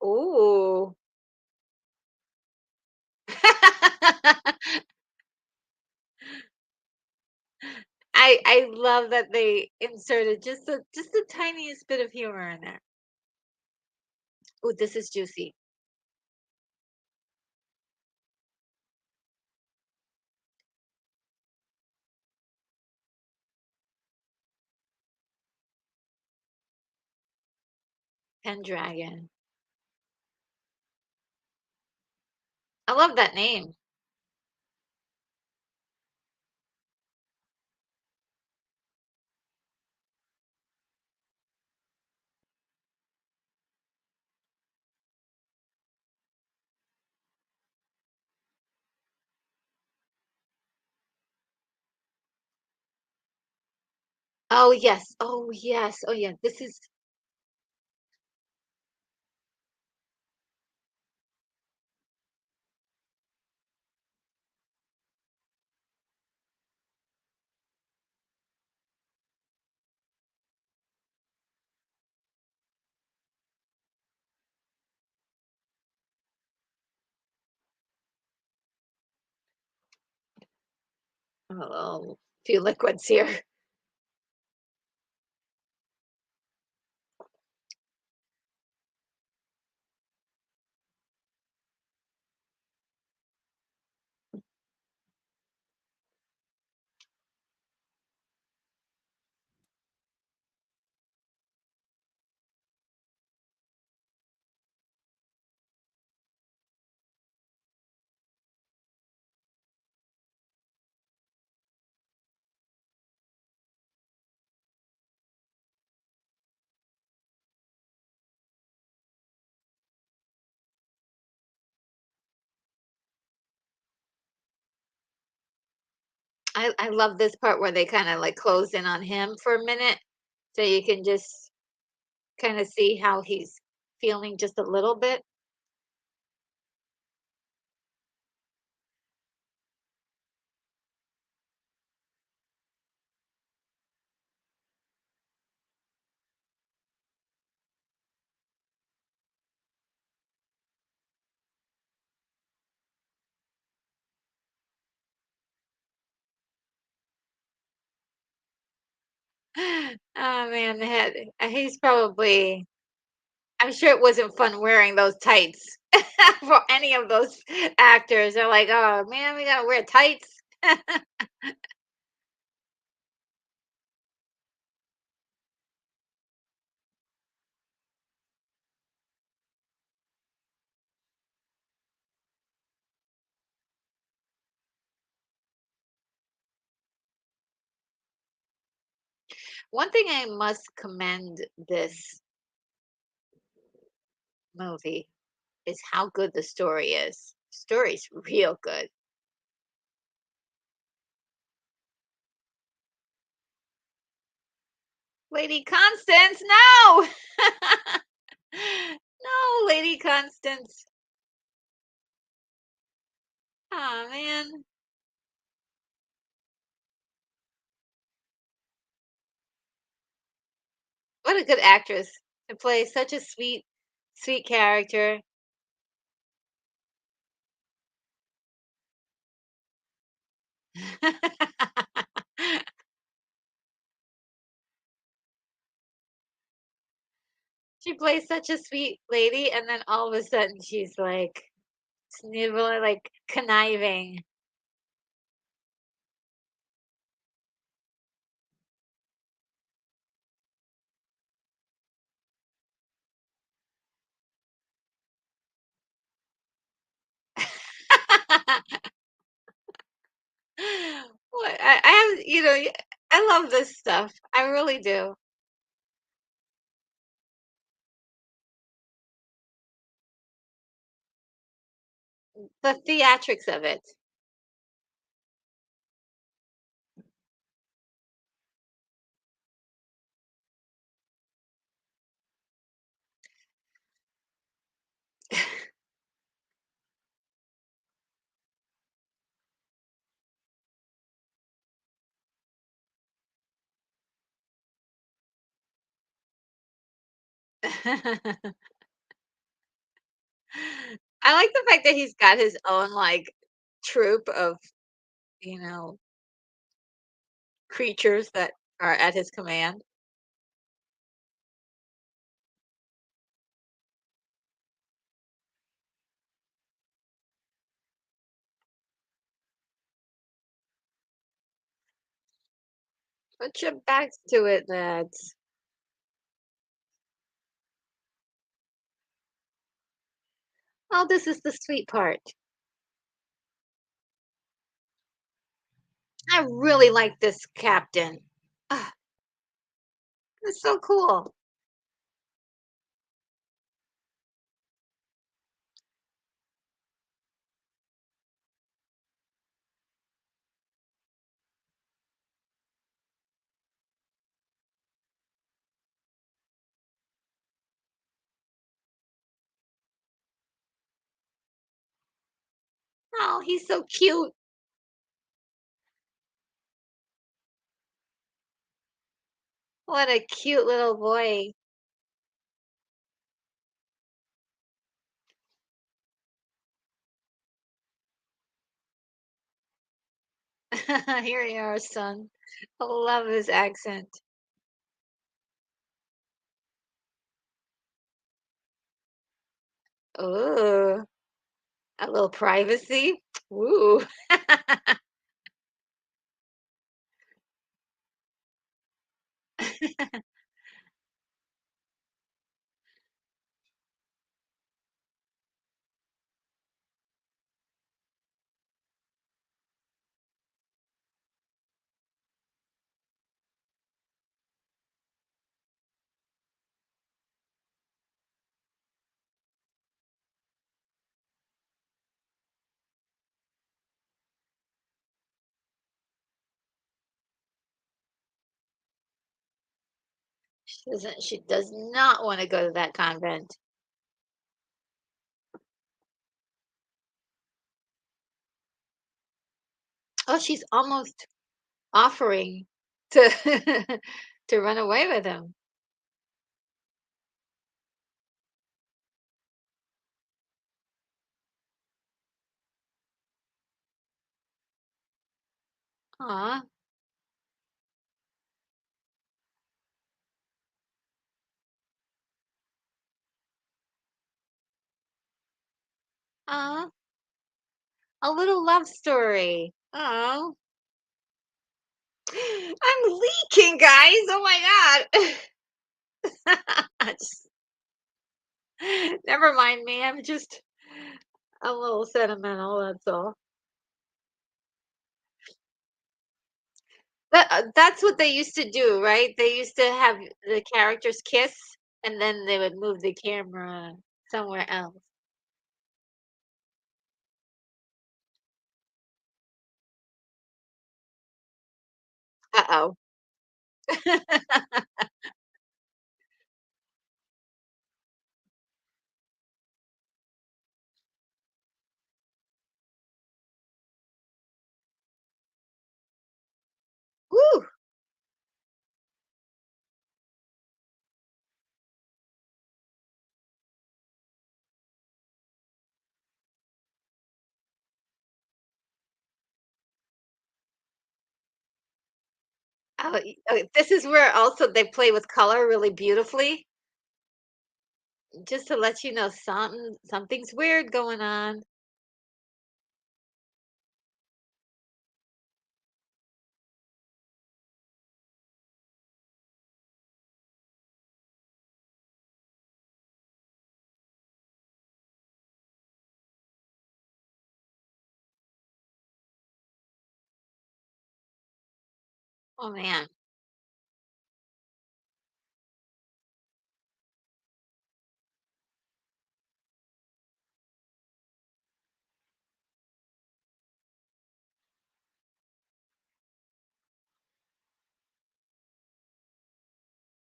Ooh. I love that they inserted just the tiniest bit of humor in there. Ooh, this is juicy. Pendragon. I love that name. Oh, yes. Oh, yes. Oh, yeah. This is oh, few liquids here. I love this part where they kinda, like, close in on him for a minute, so you can just kinda see how he's feeling just a little bit. Oh, man, he's probably I'm sure it wasn't fun wearing those tights for any of those actors. They're like, "Oh, man, we gotta wear tights." One thing I must commend this movie is how good the story is. Story's real good. Lady Constance, no! No, Lady Constance. Oh man. What a good actress to play such a sweet character. She plays such a sweet lady, and then all of a sudden she's like sniveling, like conniving. What I I love this stuff. I really do. The theatrics of it. I like the fact that he's got his own, like, troupe of, you know, creatures that are at his command. Put your backs to it, lads. Oh, this is the sweet part. I really like this captain. Ah, it's so cool. Oh, he's so cute. What a cute little boy. Here you are, son. I love his accent. Ooh, a little privacy. Ooh. She does not want to go to that convent. Oh, she's almost offering to to run away with him. Aw, aw, a little love story. Oh, I'm leaking, guys. Oh my God. Just- Never mind me. I'm just a little sentimental. That's all. That's what they used to do, right? They used to have the characters kiss, and then they would move the camera somewhere else. Uh-oh. Woo! This is where also they play with color really beautifully, just to let you know something's weird going on. Oh man.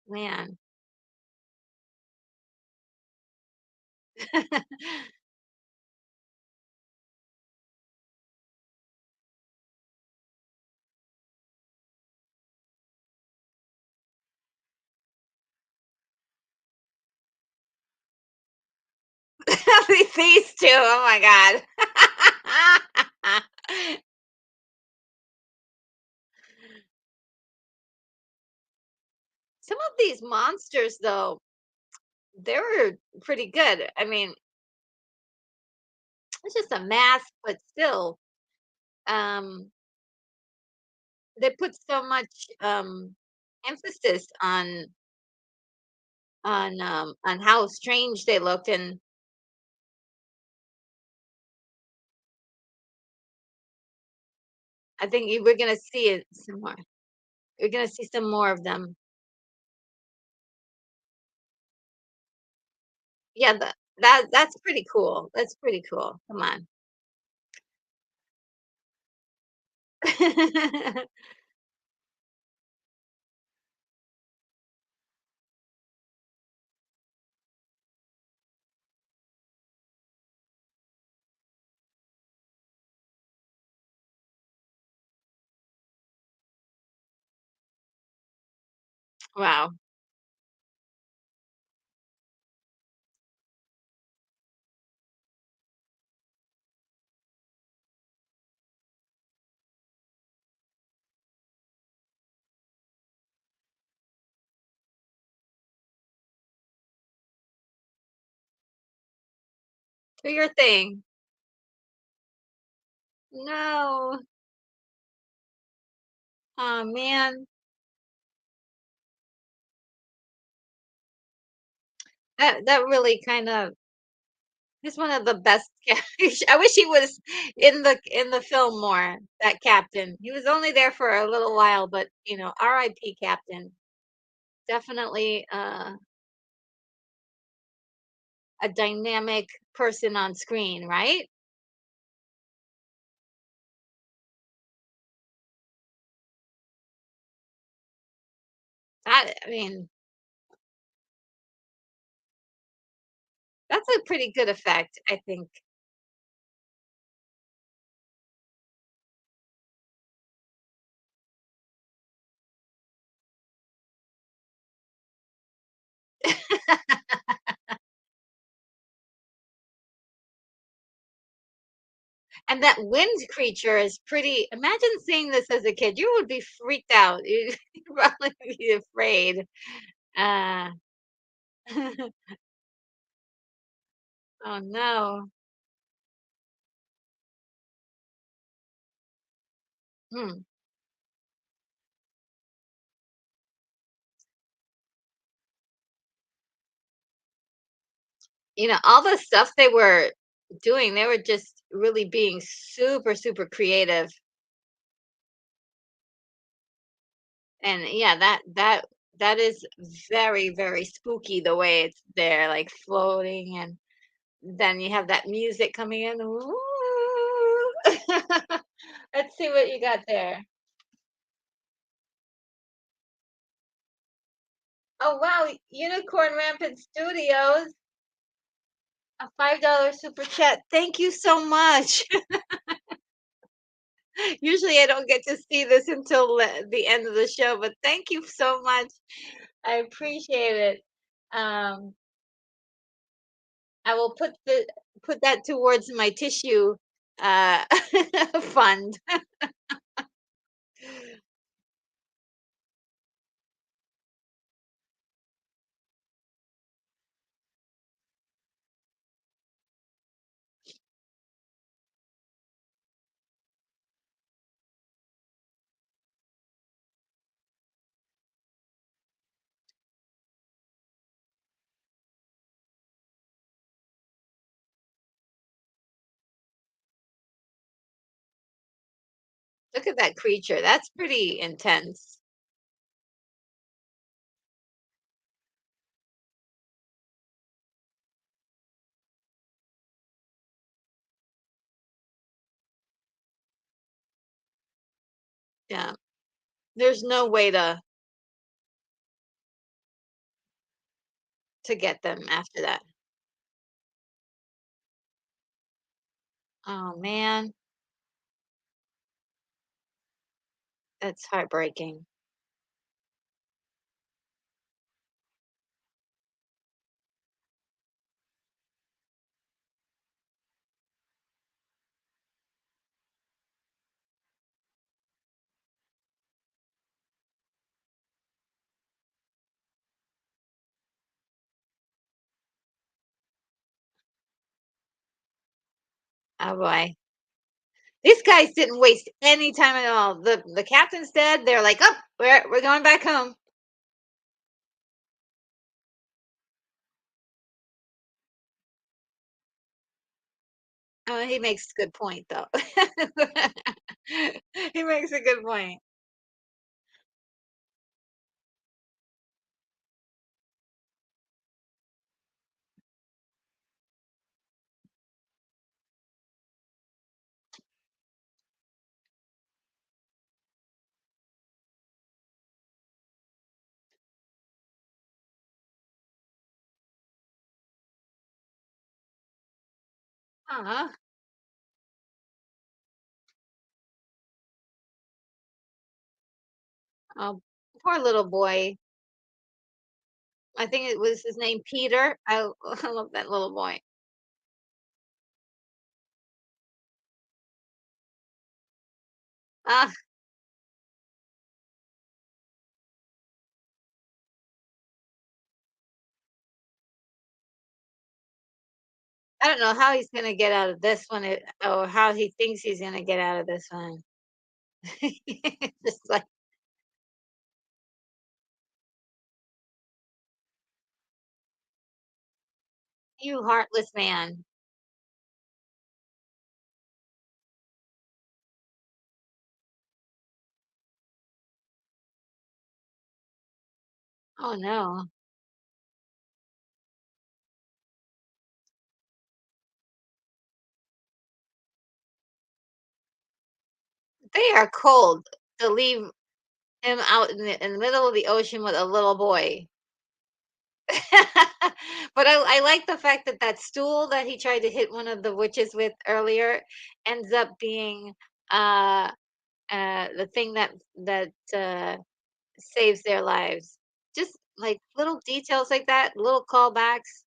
Man. These two. Oh my god. Some of these monsters though, they were pretty good. I mean, it's just a mask, but still, um, they put so much emphasis on how strange they looked, and I think we're gonna see it some more. We're gonna see some more of them. Yeah, that's pretty cool. That's pretty cool. Come on. Wow. Do your thing. No. Oh man. That really kind of he's one of the best I wish he was in the film more, that captain. He was only there for a little while, but, RIP captain. Definitely, a dynamic person on screen, right? I mean, that's a pretty good effect, I think. And that wind creature is pretty imagine seeing this as a kid, you would be freaked out. You'd probably be afraid. Uh, oh, no. Hmm. All the stuff they were doing, they were just really being super, super creative. And yeah, that is very, very spooky the way it's there, like floating, and then you have that music coming in. Ooh. Let's see what you got there. Oh wow, Unicorn Rampant Studios, a $5 super chat. Thank you so much. Usually I don't get to see this until the end of the show, but thank you so much. I appreciate it. Um, I will put that towards my tissue uh fund. Look at that creature. That's pretty intense. Yeah. There's no way to get them after that. Oh, man, that's heartbreaking. Oh, boy. These guys didn't waste any time at all. The captain's dead. They're like, "Oh, we're going back home." Oh, he makes a good point, though. He makes a good point. Aw, oh, poor little boy. I think it was his name Peter. I love that little boy. Ah, I don't know how he's gonna get out of this one, or how he thinks he's gonna get out of this one. Just like, "You heartless man." Oh, no. They are cold to leave him out in the middle of the ocean with a little boy. But I like the fact that that stool that he tried to hit one of the witches with earlier ends up being, uh, the thing that saves their lives. Just, like, little details like that, little callbacks,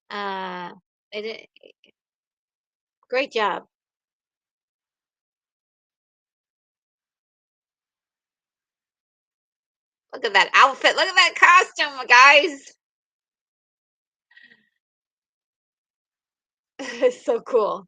uh, it great job. Look at that outfit, look at that costume, guys. It's so cool.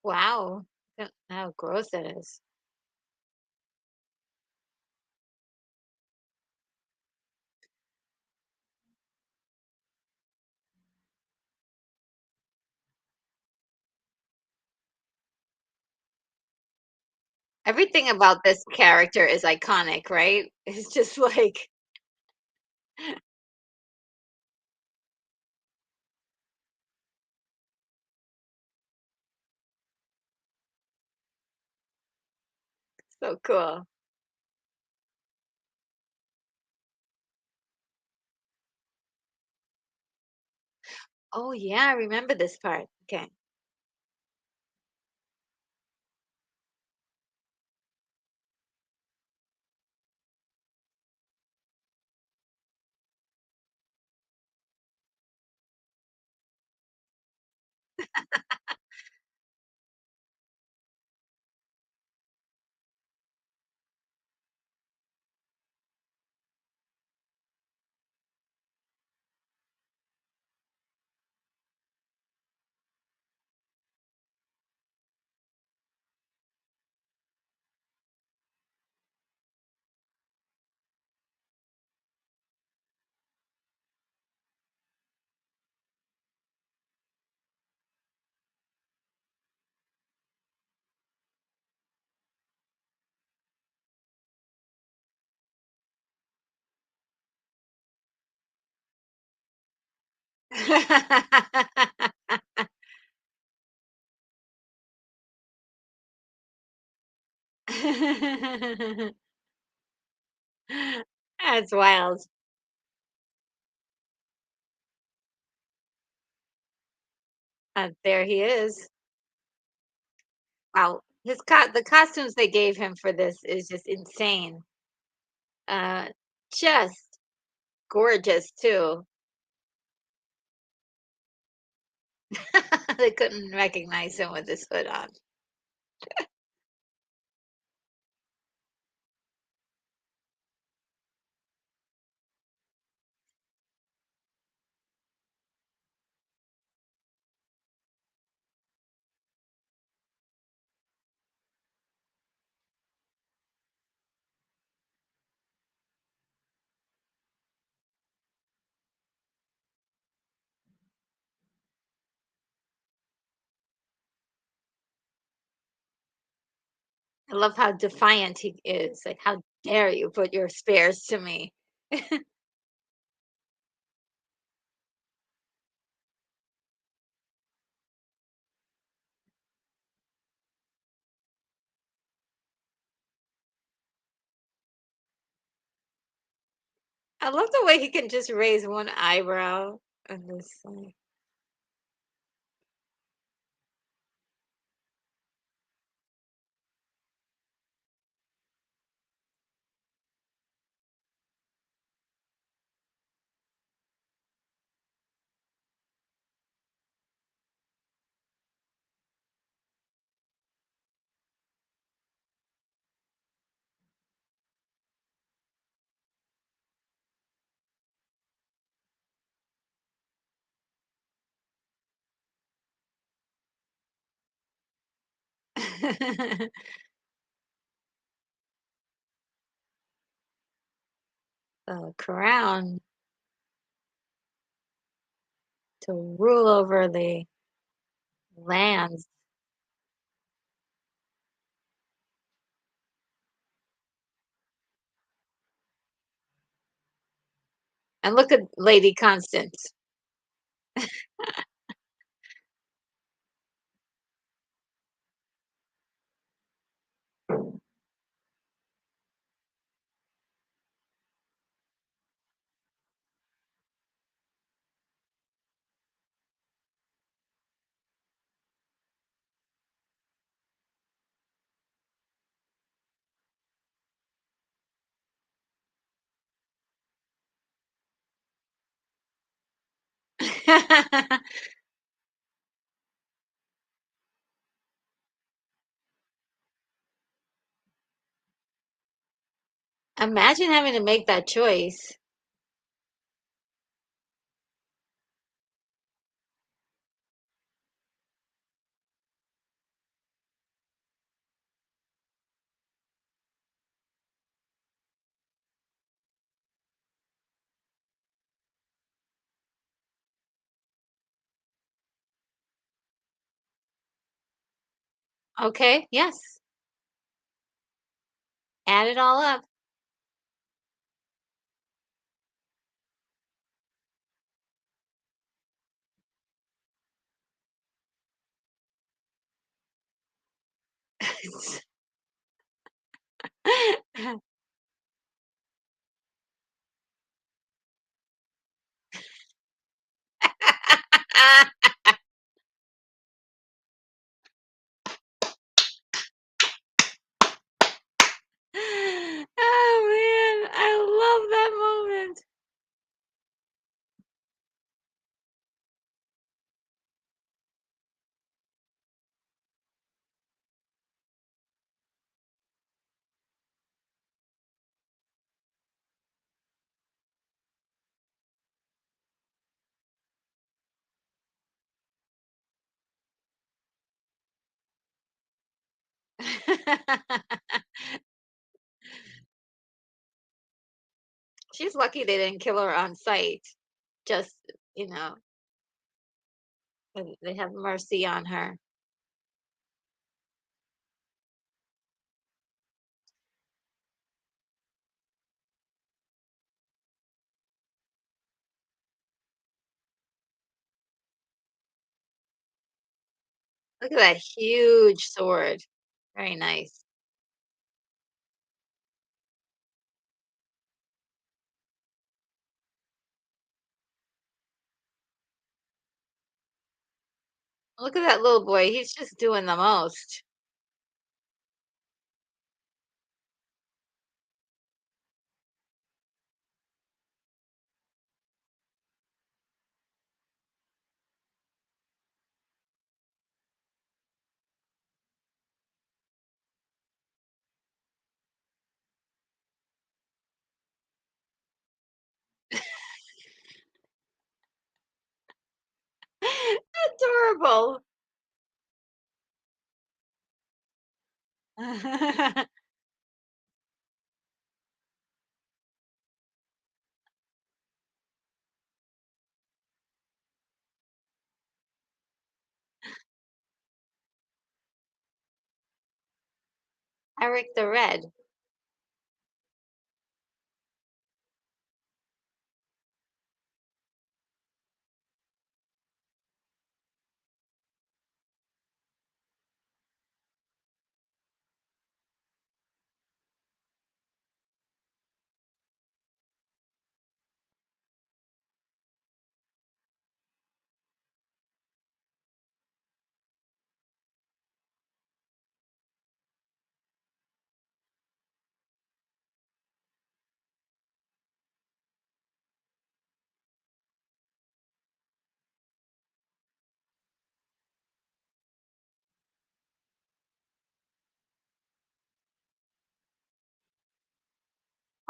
Wow. How gross that is. Everything about this character is iconic, right? It's just like so cool. Oh, yeah, I remember this part. Okay. That's wild. There he is. Wow. The costumes they gave him for this is just insane. Uh, just gorgeous too. They couldn't recognize him with his hood on. I love how defiant he is. Like, how dare you put your spares to me? I love the way he can just raise one eyebrow and just like a crown to rule over the lands. And look at Lady Constance. Imagine having to make that choice. Okay, yes. Add it all up. Oh man, I love that moment. She's lucky they didn't kill her on sight. Just, you know, they have mercy on her. Look at that huge sword. Very nice. Look at that little boy. He's just doing the most. Adorable. I Eric the Red.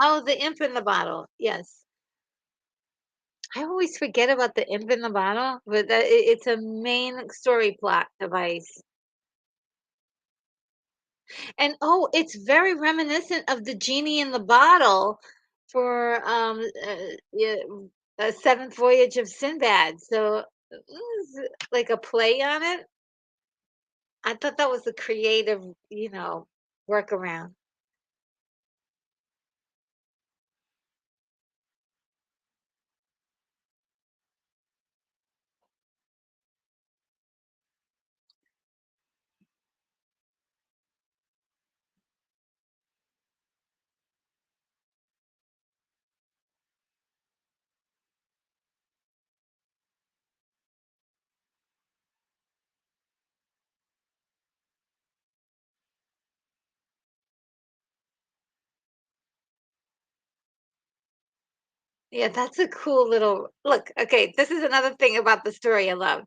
Oh, the imp in the bottle. Yes. I always forget about the imp in the bottle, but it's a main story plot device. And oh, it's very reminiscent of the genie in the bottle for yeah, a Seventh Voyage of Sinbad. So like a play on it. I thought that was a creative, workaround. Yeah, that's a cool little look. Okay, this is another thing about the story I love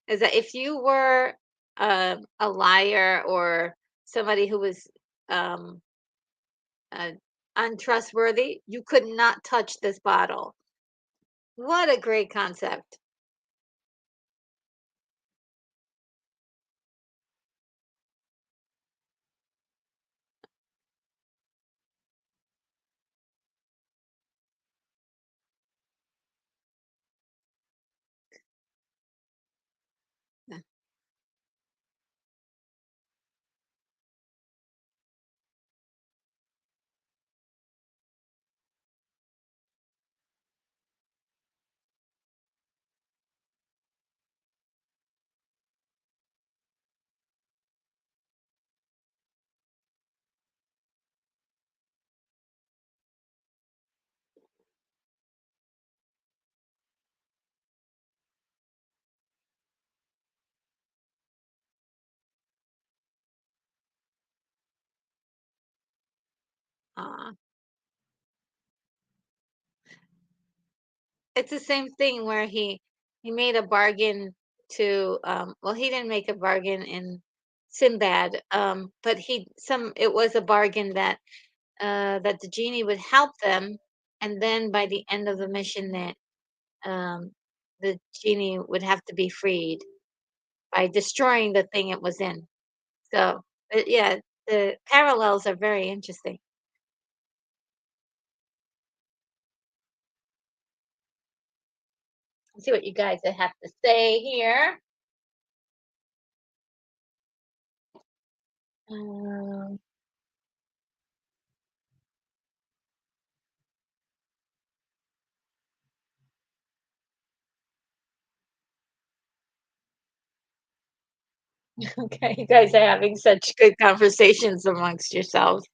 is that if you were a liar or somebody who was um, uh, untrustworthy, you could not touch this bottle. What a great concept. Uh, it's the same thing where he made a bargain to well he didn't make a bargain in Sinbad but he some it was a bargain that that the genie would help them and then by the end of the mission that um the genie would have to be freed by destroying the thing it was in. So yeah, the parallels are very interesting. Let's see what you guys have to say here. Um, Okay, you guys are having such good conversations amongst yourselves.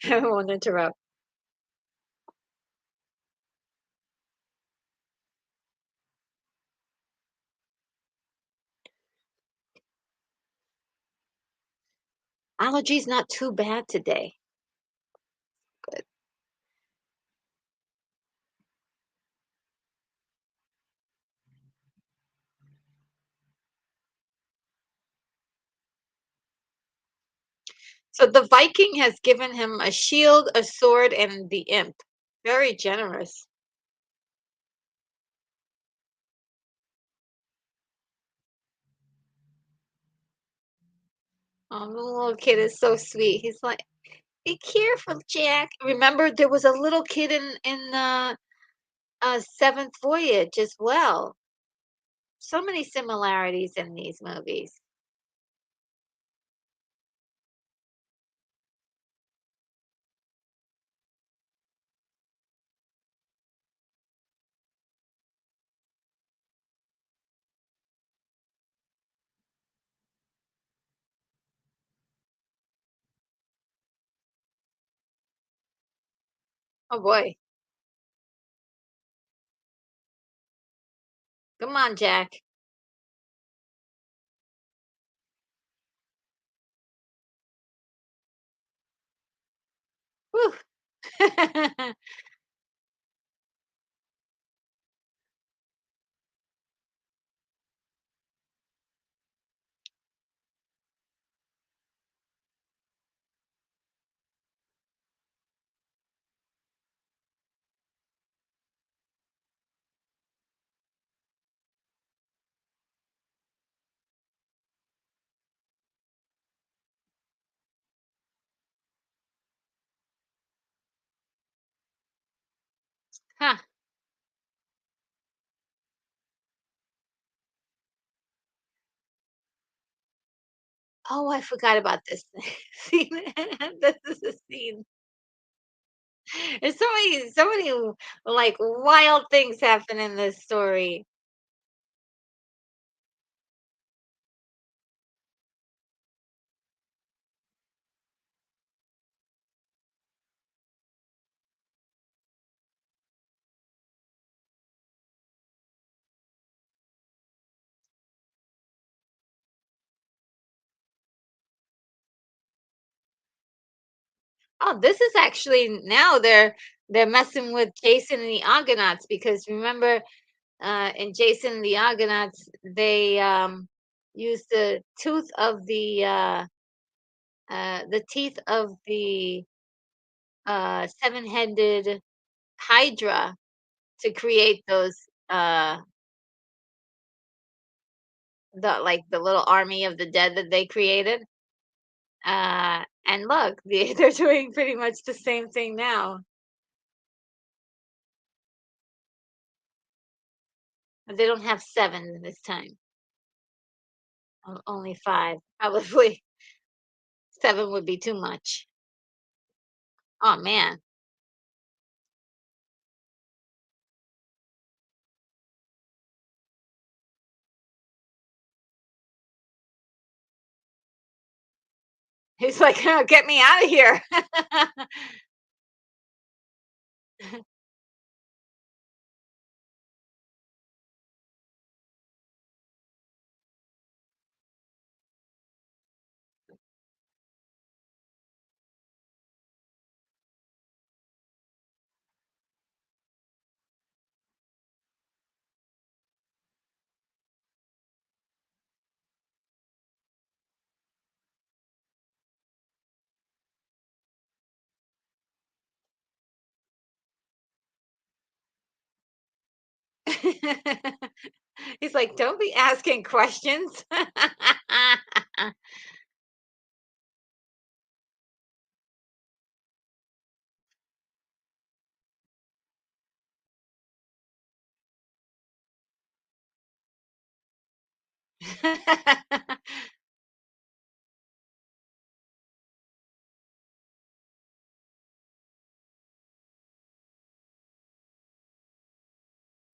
I won't interrupt. Allergies not too bad today. Good. So the Viking has given him a shield, a sword, and the imp. Very generous. Oh, the little kid is so sweet. He's like, "Be careful, Jack." Remember, there was a little kid in Seventh Voyage as well. So many similarities in these movies. Oh boy, come on, Jack. Whew. Huh. Oh, I forgot about this scene. This is a scene. There's so many like wild things happen in this story. Oh, this is actually now they're messing with Jason and the Argonauts because remember in Jason and the Argonauts they used the teeth of the seven-headed hydra to create those uh the little army of the dead that they created. And look, they're doing pretty much the same thing now. But they don't have seven this time. Only five. Probably seven would be too much. Oh man. He's like, "Oh, get me out of here." He's like, "Don't be asking questions."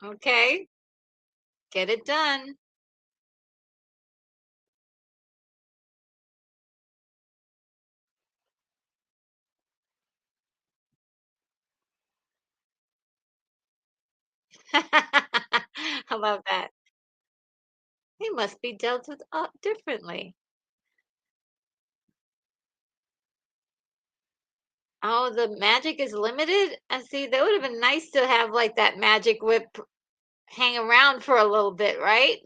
Okay, get it done. How about that? He must be dealt with differently. Oh, the magic is limited? And see, that would have been nice to have like that magic whip hang around for a little bit, right?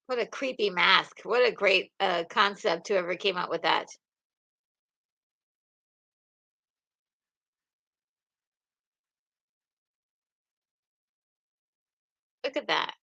What a creepy mask. What a great concept whoever came up with that. Look at that.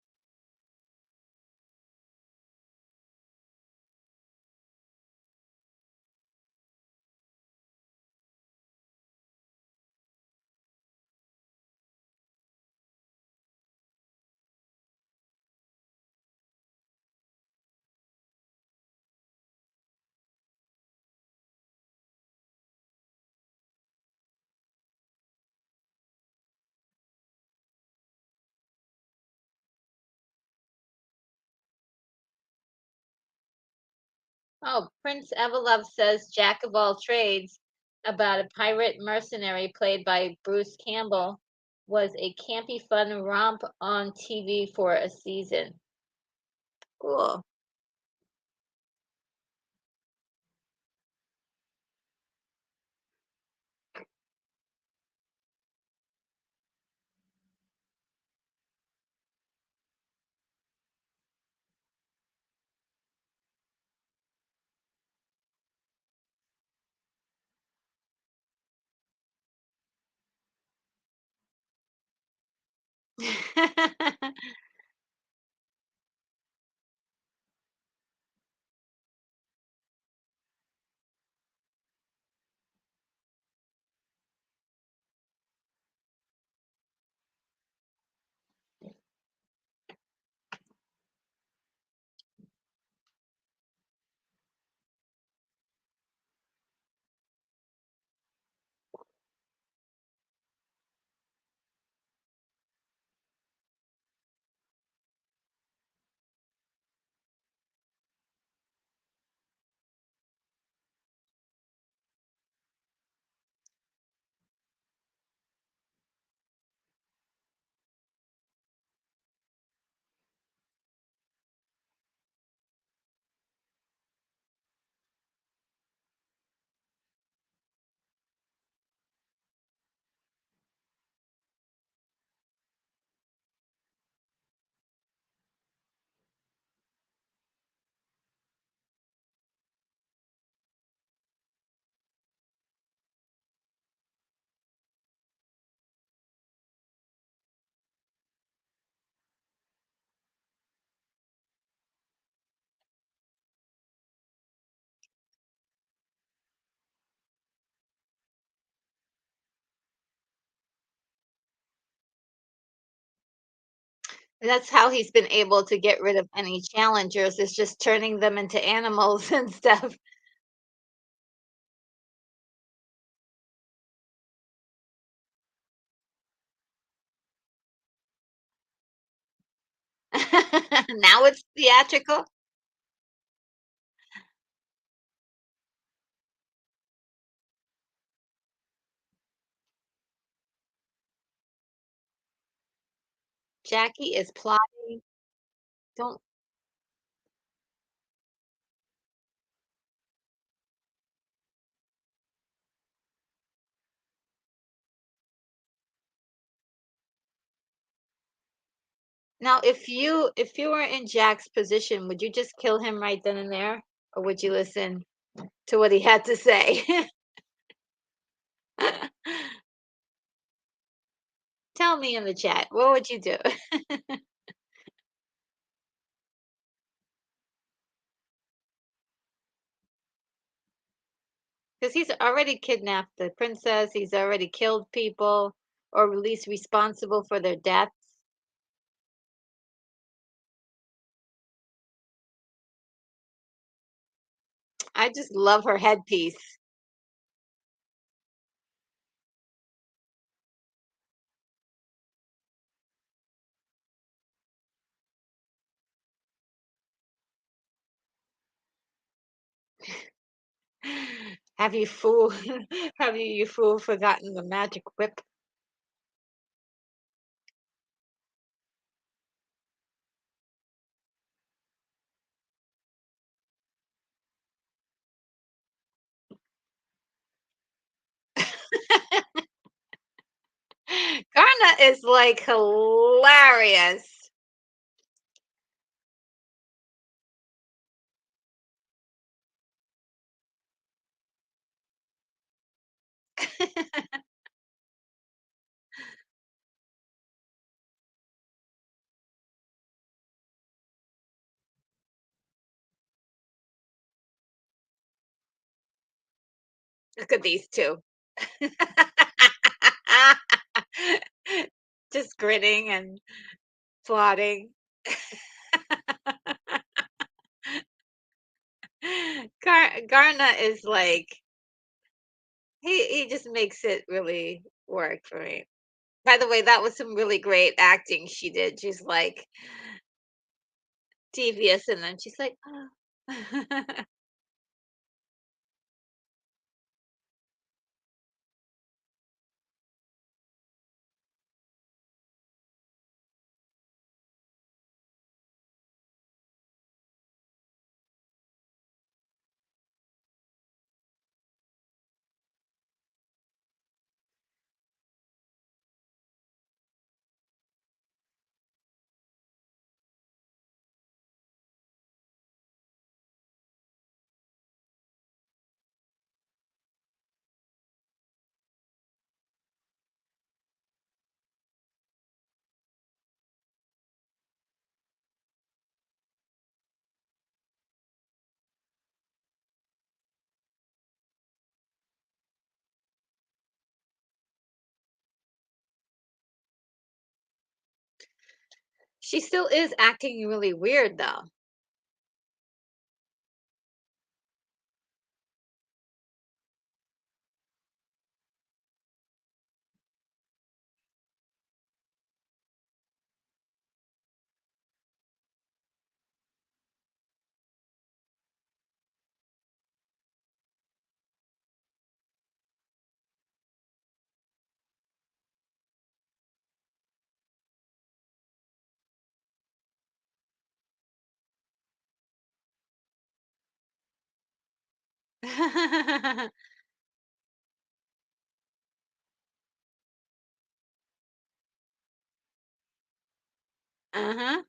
Oh, Prince Evelove says Jack of all trades about a pirate mercenary played by Bruce Campbell was a campy fun romp on TV for a season. Cool. That's how he's been able to get rid of any challengers, is just turning them into animals and stuff. Now it's theatrical. Jackie is plotting. Don't now if you were in Jack's position, would you just kill him right then and there? Or would you listen to what he had to say? Tell me in the chat, what would you do? Because he's already kidnapped the princess, he's already killed people. or at least responsible for their deaths. I just love her headpiece. Have you fool have you fool forgotten the magic whip? Garna is, like, hilarious. Look at these 2. Just grinning and plotting. Garna is like he just makes it really work for me. By the way, that was some really great acting she did. She's like devious, and then she's like, "Oh." She still is acting really weird though. Uh-huh.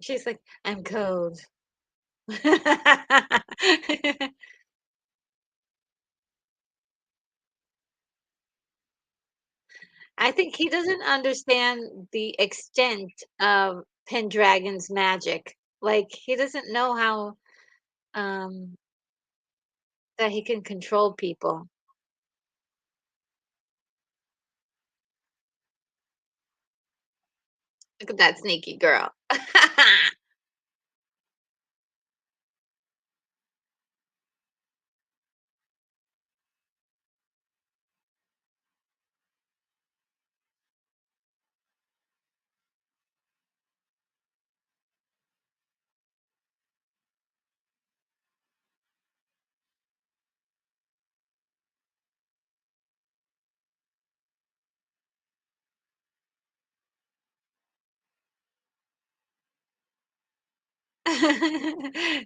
She's like, "I'm cold." I think he doesn't understand the extent of Pendragon's magic. Like, he doesn't know how, um, that he can control people. Look at that sneaky girl.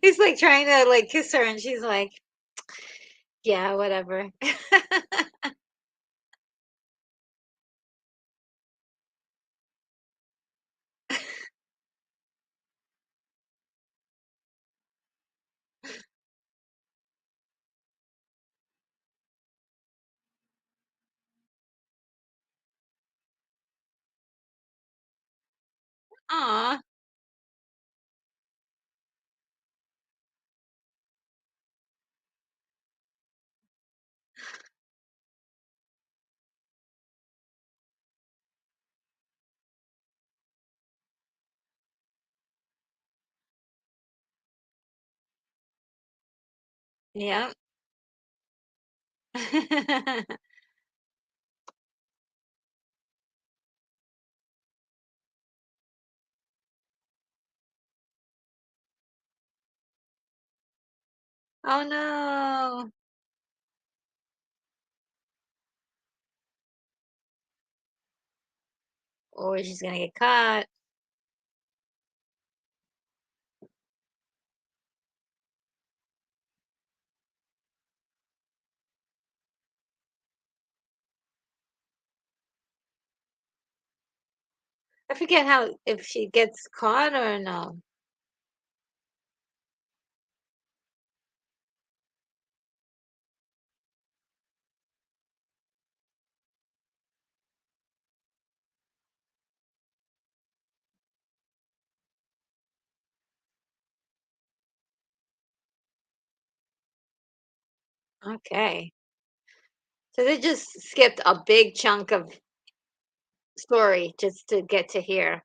He's, like, trying to, like, kiss her, and she's like, "Yeah, whatever." Aw. Yep. Oh, no. Or she's gonna get caught. I forget how if she gets caught or no. Okay. So they just skipped a big chunk of story just to get to here.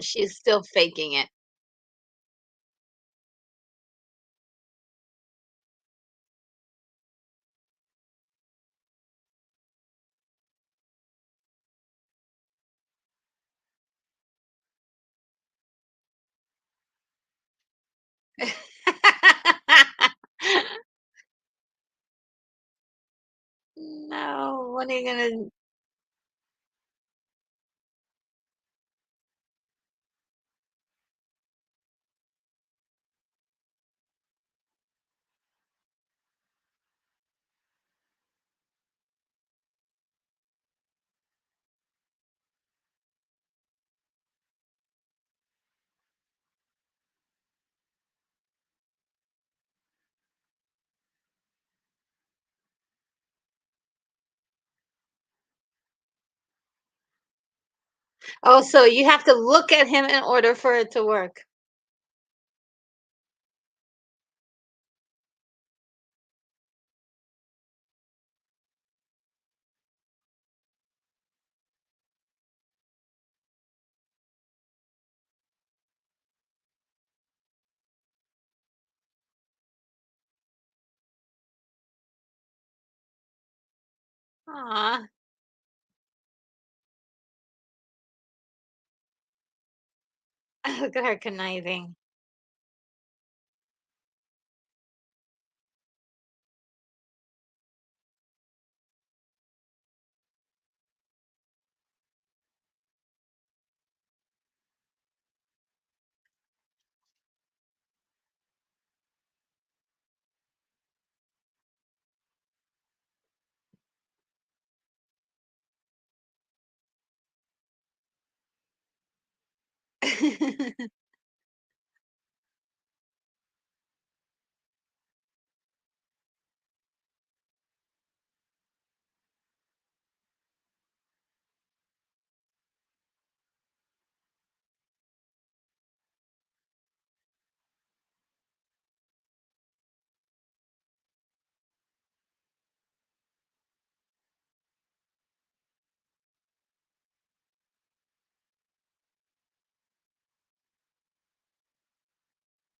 She's still faking it. No, what are you gonna Oh, so you have to look at him in order for it to work. Aw, look at her conniving.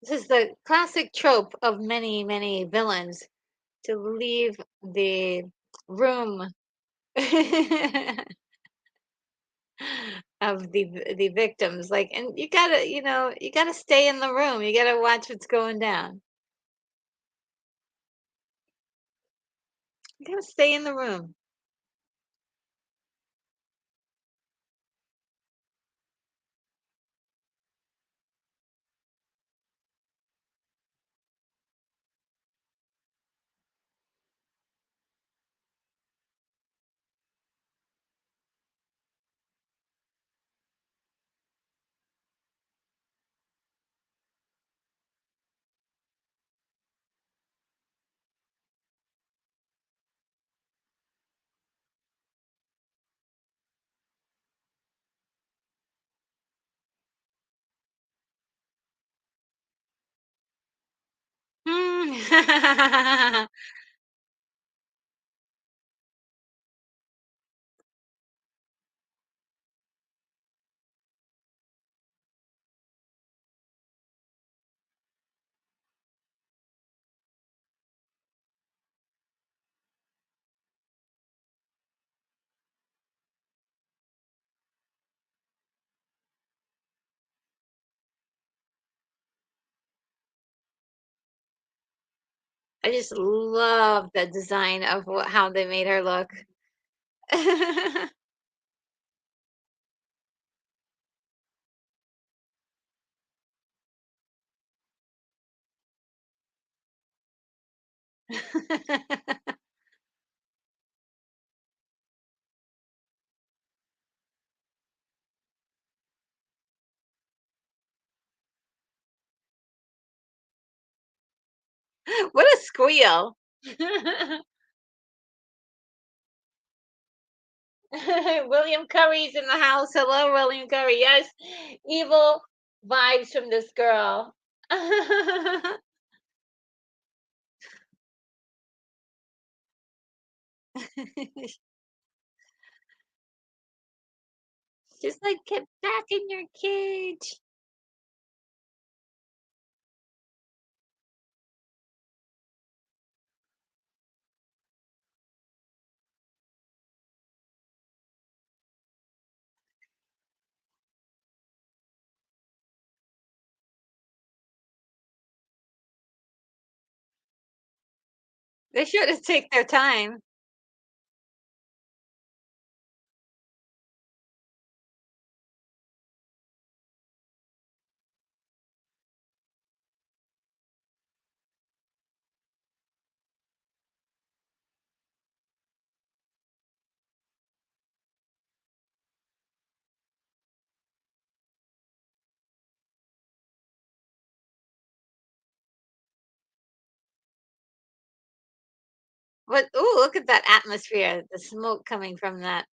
This is the classic trope of many, many villains to leave the room. of the victims, like, and you gotta, you gotta stay in the room. You gotta watch what's going down. You gotta stay in the room. Mm. I just love the design of how they made her look. What a squeal. William Curry's in the house. Hello, William Curry. Yes, evil vibes from this girl. Just like, get back in your cage. They should have take their time. But ooh, look at that atmosphere, the smoke coming from that.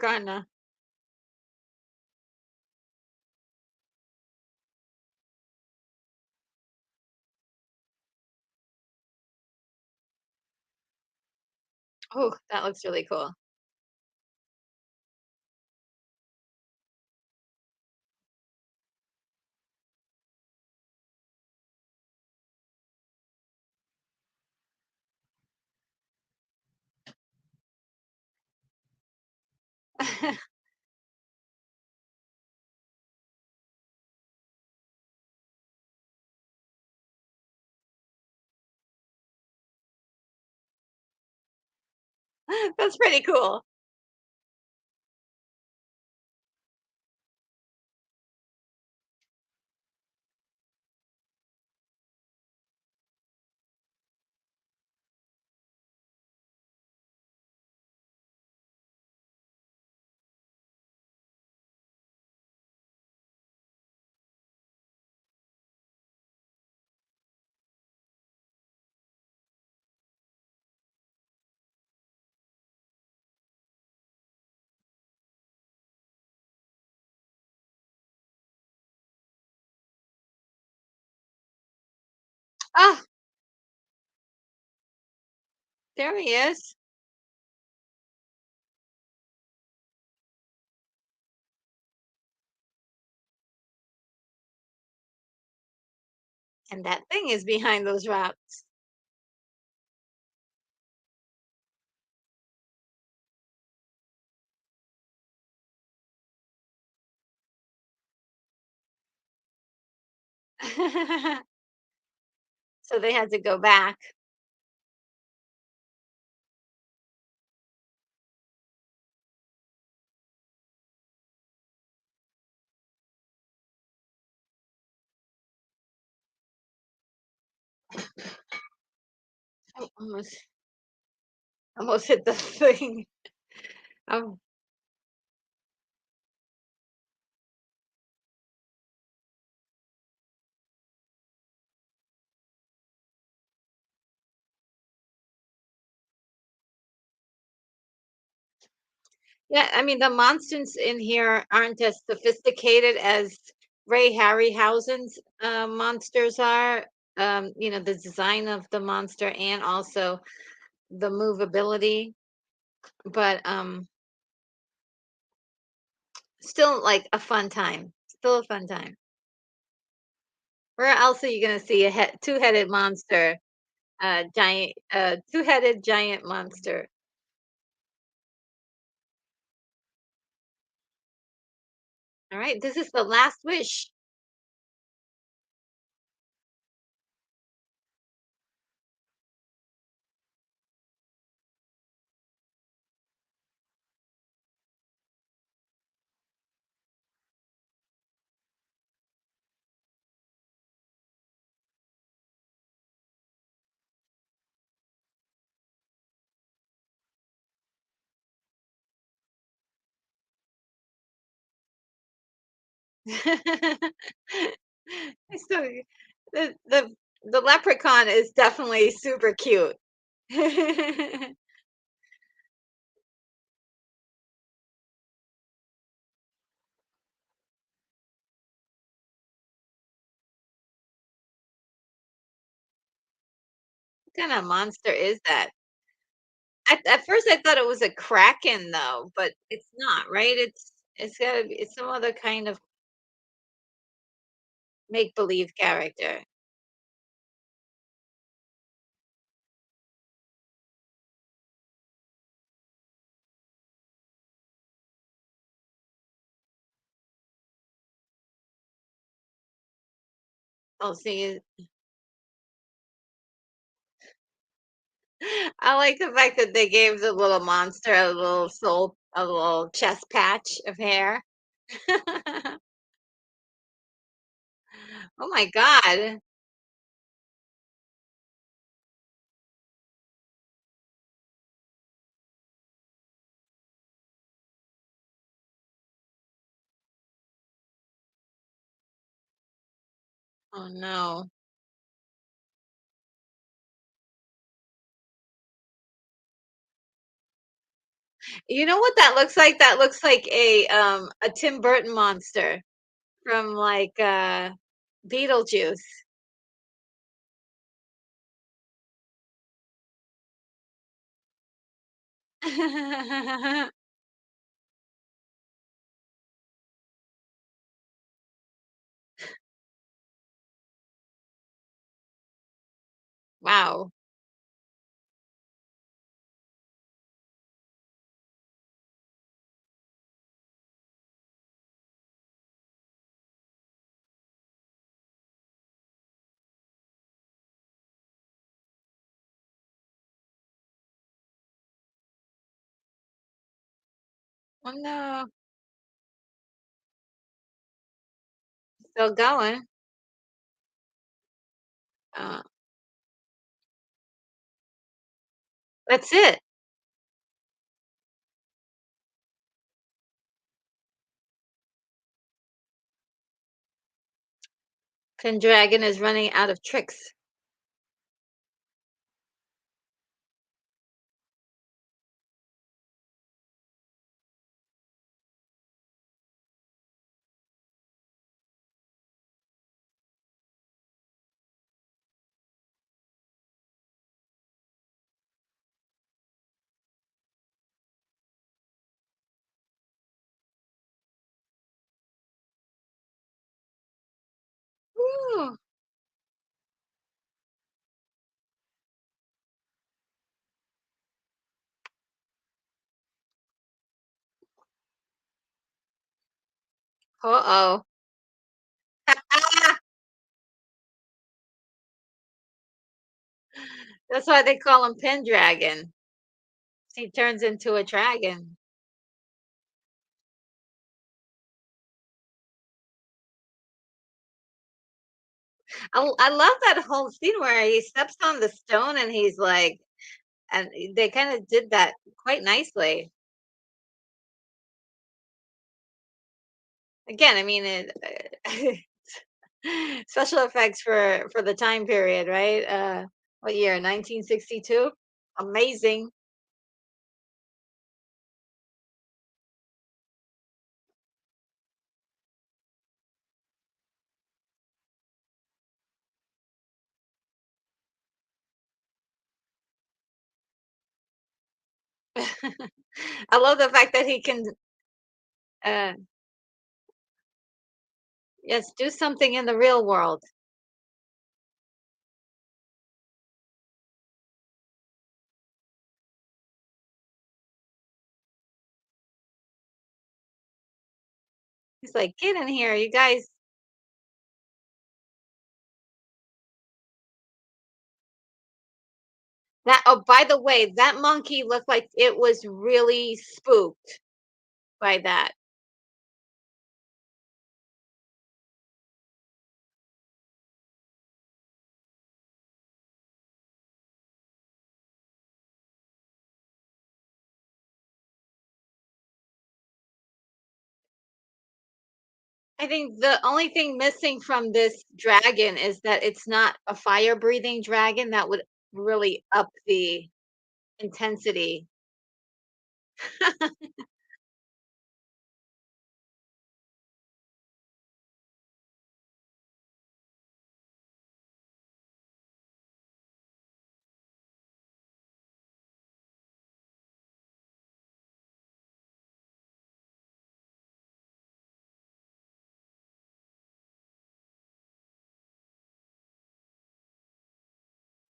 Kinda. Oh, that looks really cool. That's pretty cool. Oh, There he is. And that thing is behind those rocks. So they had to go back. I almost hit the thing. Um, yeah, I mean, the monsters in here aren't as sophisticated as Ray Harryhausen's monsters are. The design of the monster and also the movability, but still like a fun time. Still a fun time. Where else are you gonna see a two-headed monster? Giant, two-headed giant monster. All right, this is the last wish. So the leprechaun is definitely super cute. What kind of monster is that? At first, I thought it was a kraken, though, but it's not, right? It's gotta be it's some other kind of make believe character. Oh, see, I like the fact that they gave the little monster a little chest patch of hair. Oh my God. Oh no. You know what that looks like? That looks like a Tim Burton monster from like Beetlejuice. Wow. Oh no. Still going. Uh, that's it. Pendragon is running out of tricks. Uh-oh. That's why they call him Pendragon. He turns into a dragon. I love that whole scene where he steps on the stone and he's like, and they kind of did that quite nicely. Again, I mean, special effects for the time period, right? What year? 1962. Amazing. I love the fact that he can, uh, yes, do something in the real world. He's like, get in here, you guys. That, oh, by the way, that monkey looked like it was really spooked by that. I think the only thing missing from this dragon is that it's not a fire-breathing dragon. That would really up the intensity.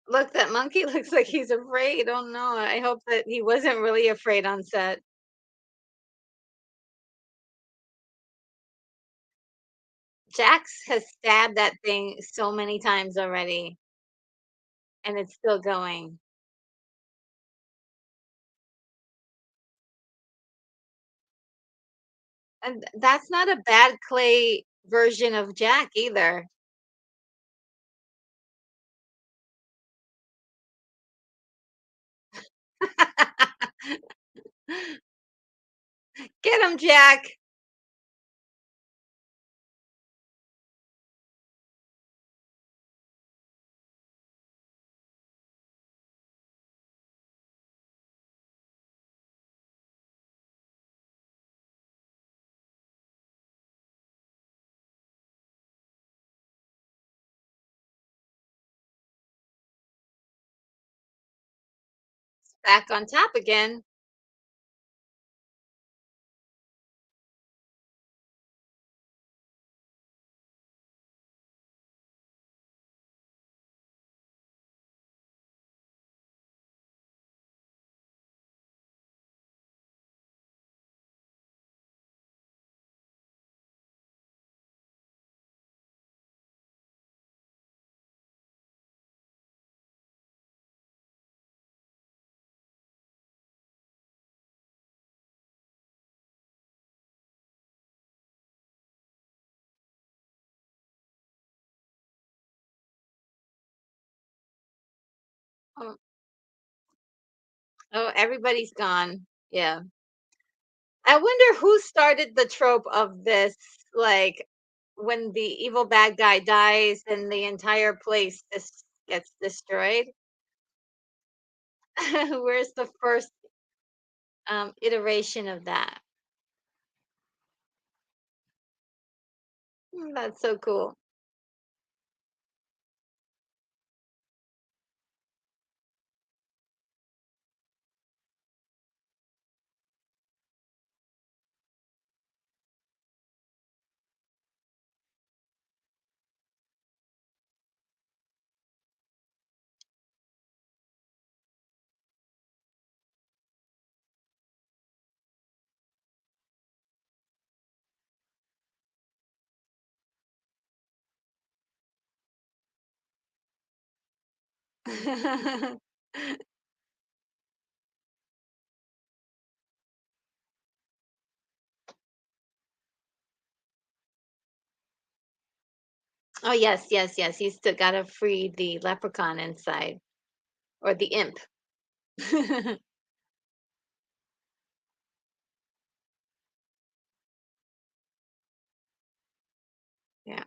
Look, that monkey looks like he's afraid. Oh no, I hope that he wasn't really afraid on set. Jax has stabbed that thing so many times already, and it's still going. And that's not a bad clay version of Jack either. Get him, Jack. Back on top again. Oh, oh, everybody's gone. Yeah. I wonder who started the trope of this, like, when the evil bad guy dies and the entire place just gets destroyed. Where's the first iteration of that? That's so cool. Oh, yes, yes, yes. He's still gotta free the leprechaun inside, or the imp. Yeah.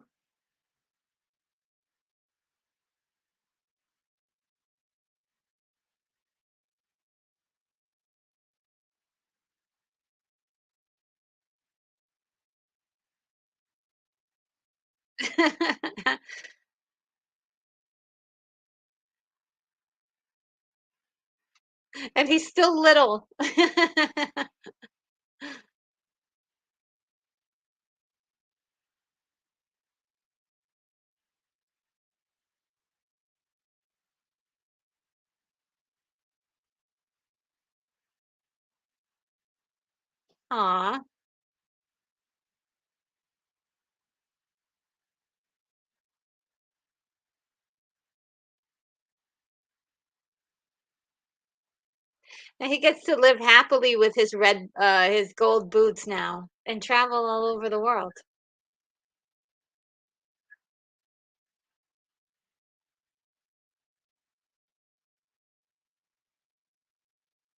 And he's still little. Aw. And he gets to live happily with his gold boots now and travel all over the world.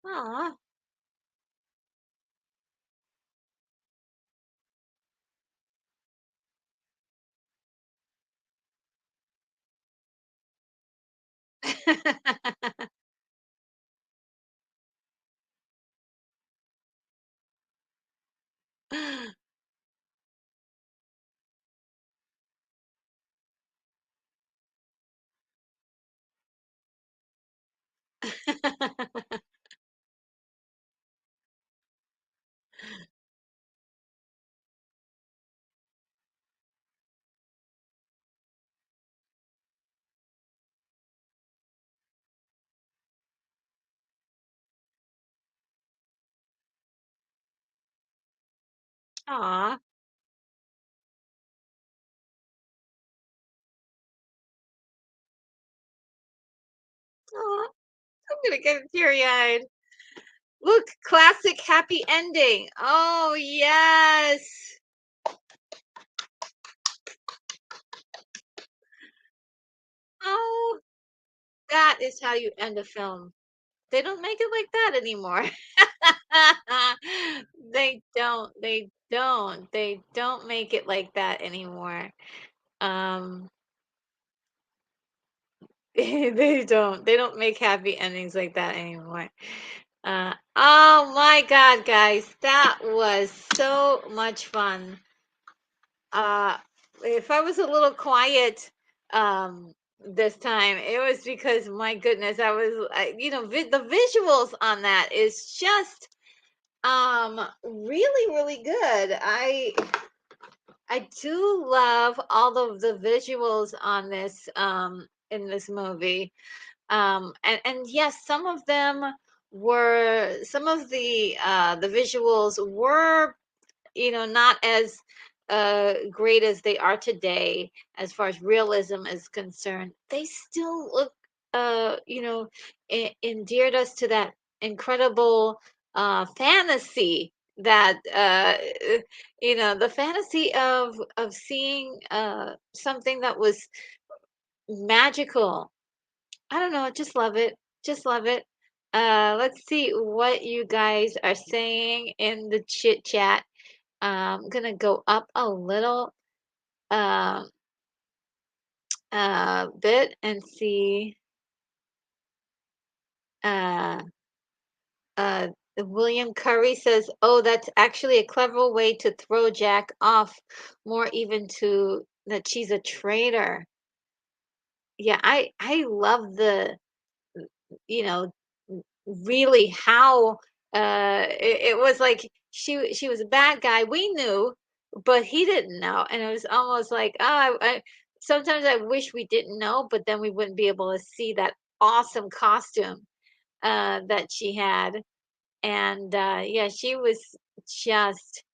Aw. Aw. Aw, I'm gonna get teary-eyed. Look, classic happy ending. Oh, yes. Oh, that is how you end a film. They don't make it like that anymore. They don't make it like that anymore. Um, they don't make happy endings like that anymore. Oh my God, guys, that was so much fun. Uh, if I was a little quiet, this time, it was because my goodness, the visuals on that is just really, really good. I do love all of the visuals on this in this movie. And yes, some of the visuals were, not as great as they are today as far as realism is concerned. They still look, endeared us to that incredible fantasy that, the fantasy of seeing something that was magical. I don't know, I just love it. Just love it. Let's see what you guys are saying in the chit chat. I'm gonna go up a little um bit and see uh uh William Curry says, "Oh, that's actually a clever way to throw Jack off more even to that she's a traitor." Yeah, I love you know, really how it was like she was a bad guy. We knew, but he didn't know, and it was almost like, oh, sometimes I wish we didn't know, but then we wouldn't be able to see that awesome costume that she had, and yeah, she was just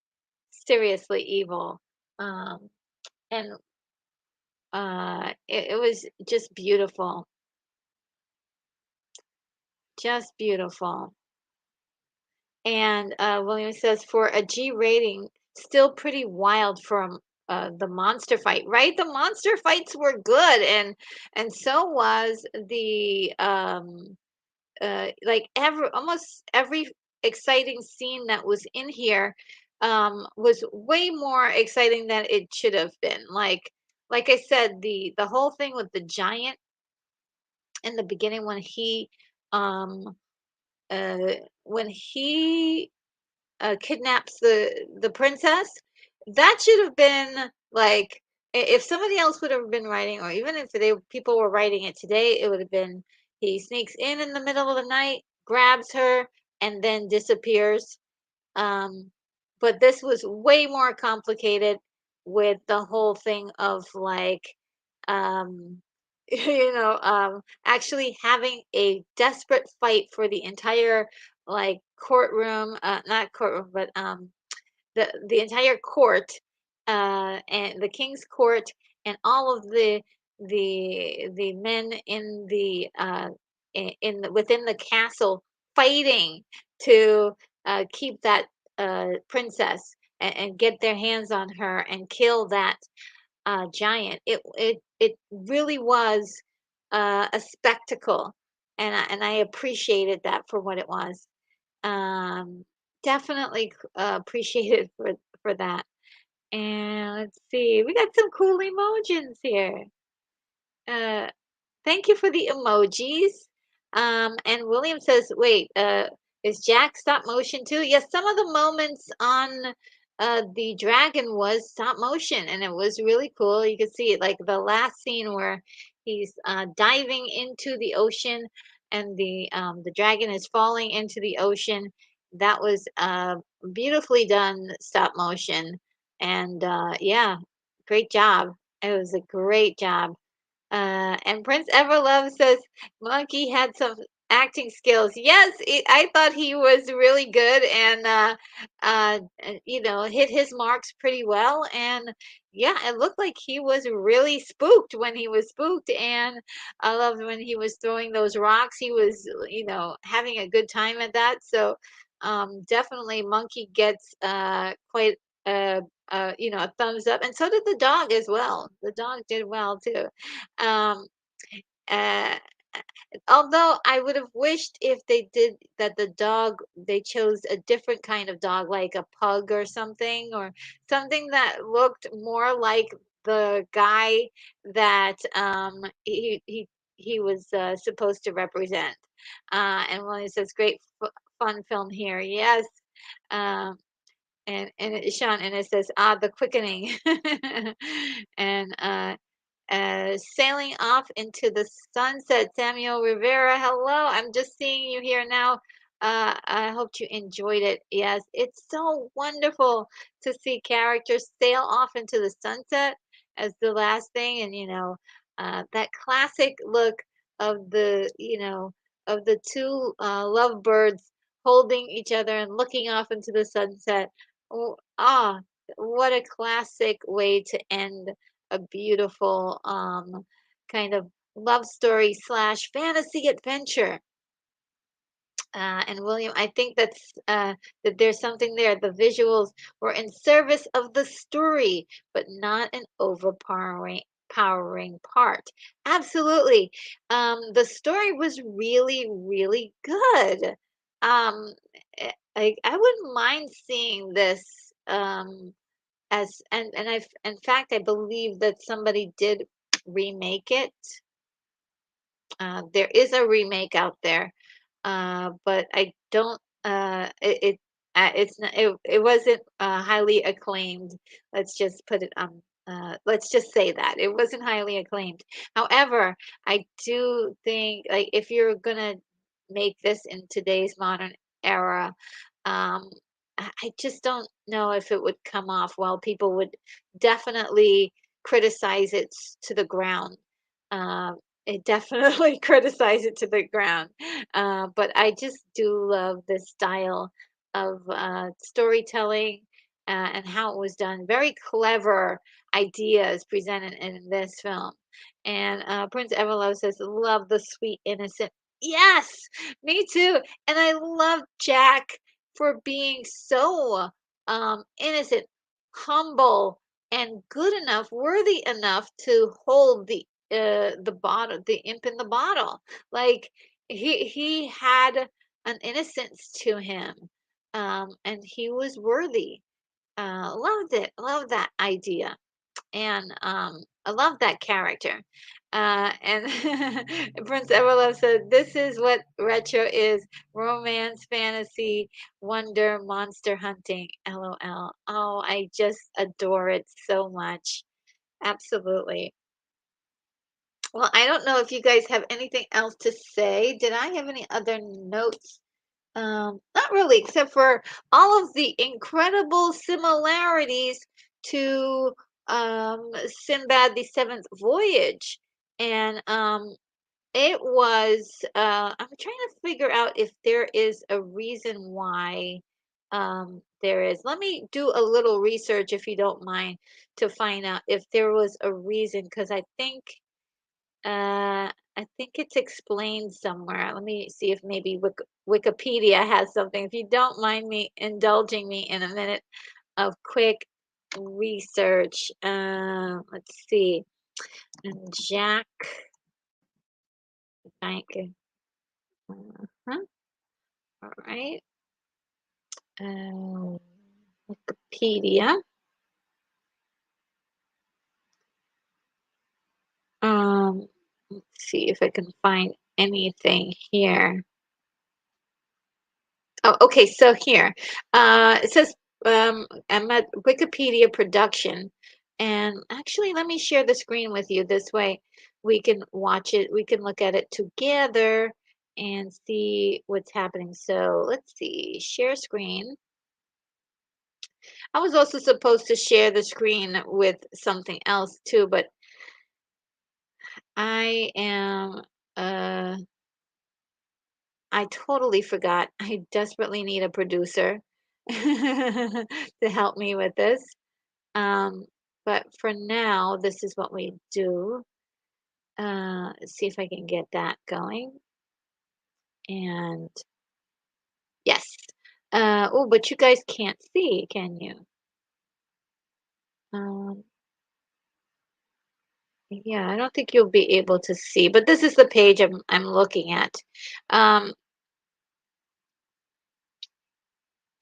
seriously evil, um, and it was just beautiful. Just beautiful. And William says for a G rating, still pretty wild from the monster fight, right? The monster fights were good, and so was the like every almost every exciting scene that was in here was way more exciting than it should have been. Like I said, the whole thing with the giant in the beginning um uh when he kidnaps the princess, that should have been like if somebody else would have been writing, or even if they people were writing it today, it would have been he sneaks in the middle of the night, grabs her, and then disappears. Um, but this was way more complicated with the whole thing of like, um, actually having a desperate fight for the entire like courtroom, not courtroom, but the entire court, and the king's court, and all of the men in the within the castle fighting to keep that princess and get their hands on her and kill that giant. It really was a spectacle, and I appreciated that for what it was. Um, Definitely appreciated for that. And let's see, we got some cool emojis here. Uh, Thank you for the emojis. And William says, wait, is Jack stop motion too? Yes, some of the moments on the dragon was stop motion, and it was really cool. You could see it, like the last scene where he's diving into the ocean, and the dragon is falling into the ocean. That was beautifully done stop motion, and yeah, great job. It was a great job. And Prince Everlove says Monkey had some acting skills. Yes, I thought he was really good, and hit his marks pretty well. And yeah, it looked like he was really spooked when he was spooked. And I loved when he was throwing those rocks. He was, having a good time at that. So definitely Monkey gets quite uh a thumbs up, and so did the dog as well. The dog did well too. Um, uh, Although I would have wished if they did that the dog they chose a different kind of dog, like a pug or something, or something that looked more like the guy that he was supposed to represent. And William says, "Great fun film here." Yes. Um, Sean, and it says, the quickening. And sailing off into the sunset. Samuel Rivera, hello. I'm just seeing you here now. I hope you enjoyed it. Yes, it's so wonderful to see characters sail off into the sunset as the last thing, and that classic look of the two lovebirds holding each other and looking off into the sunset. Oh, what a classic way to end a beautiful kind of love story slash fantasy adventure. And William, I think that there's something there. The visuals were in service of the story, but not an overpowering part. Absolutely. The story was really, really good. Um, I wouldn't mind seeing this as and I've in fact I believe that somebody did remake it. There is a remake out there, but I don't. It wasn't highly acclaimed. Let's just put it on. Let's just say that it wasn't highly acclaimed. However, I do think like if you're gonna make this in today's modern era, um, I just don't know if it would come off well. People would definitely criticize it to the ground. Um, it definitely criticize it to the ground. But I just do love this style of storytelling and how it was done. Very clever ideas presented in this film. And Prince Everlo says, love the sweet, innocent Yes, me too. And I love Jack for being so innocent, humble, and good enough, worthy enough to hold the bottle, the imp in the bottle. Like he had an innocence to him. And he was worthy. Loved it. Loved that idea. And I love that character. And Prince Everlove said, "This is what retro is: romance, fantasy, wonder, monster hunting." LOL. Oh, I just adore it so much. Absolutely. Well, I don't know if you guys have anything else to say. Did I have any other notes? Not really, except for all of the incredible similarities to Sinbad the Seventh Voyage. And it was, I'm trying to figure out if there is a reason why there is. Let me do a little research, if you don't mind, to find out if there was a reason, because I think it's explained somewhere. Let me see if maybe Wikipedia has something. If you don't mind me indulging me in a minute of quick research. Let's see. And Jack, Bank. Uh-huh. All right. Um, Wikipedia. Um, let's see if I can find anything here. Oh, okay. So here, it says I'm at Wikipedia production, and actually, let me share the screen with you. This way, we can watch it. We can look at it together and see what's happening. So let's see, share screen. I was also supposed to share the screen with something else too, but I am. Uh, I totally forgot. I desperately need a producer to help me with this. Um, but for now, this is what we do. See if I can get that going. And yes. Oh, but you guys can't see, can you? Um, yeah, I don't think you'll be able to see, but this is the page I'm looking at. Um,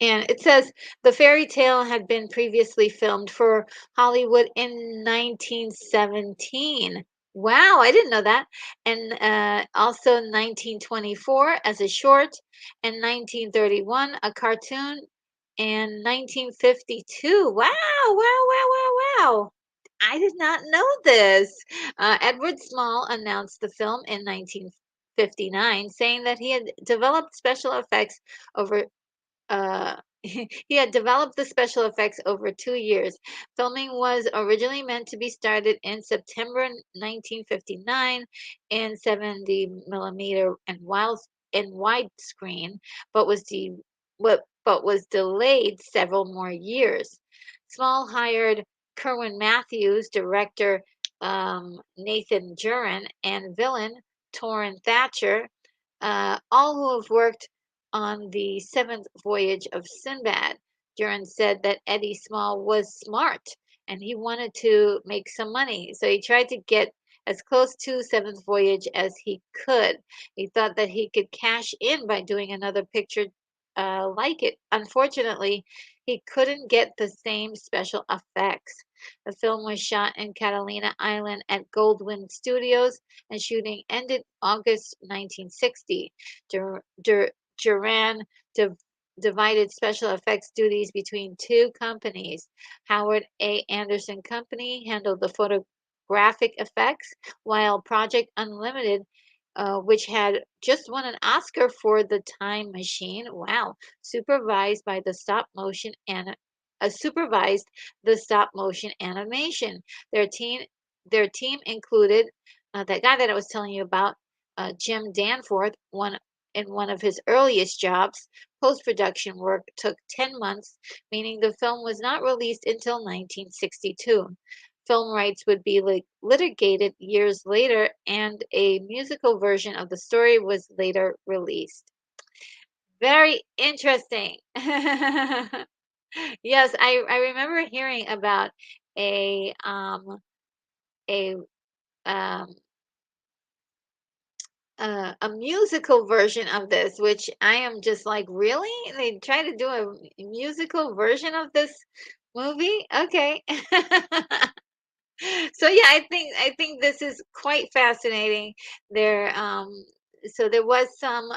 And it says the fairy tale had been previously filmed for Hollywood in 1917. Wow, I didn't know that. And also 1924 as a short, and 1931 a cartoon, and 1952. Wow, wow, wow, wow, wow. I did not know this. Edward Small announced the film in 1959, saying that he had developed special effects over he had developed the special effects over 2 years. Filming was originally meant to be started in September 1959 in 70 millimeter and widescreen, but was delayed several more years. Small hired Kerwin Matthews, director Nathan Juran, and villain Torrin Thatcher, all who have worked on the seventh voyage of Sinbad. Duran said that Eddie Small was smart and he wanted to make some money. So he tried to get as close to seventh voyage as he could. He thought that he could cash in by doing another picture like it. Unfortunately, he couldn't get the same special effects. The film was shot in Catalina Island at Goldwyn Studios, and shooting ended August 1960. Duran div- divided special effects duties between two companies. Howard A. Anderson Company handled the photographic effects, while Project Unlimited, which had just won an Oscar for The Time Machine, wow, supervised by the supervised the stop motion animation. Their team their team included that guy that I was telling you about, Jim Danforth, one of his earliest jobs. Post-production work took 10 months, meaning the film was not released until 1962. film rights would be litigated years later, and a musical version of the story was later released. Very interesting. Yes, I remember hearing about a a um a musical version of this, which I am just like, really? They try to do a musical version of this movie? Okay. So yeah, I think this is quite fascinating. There so there was some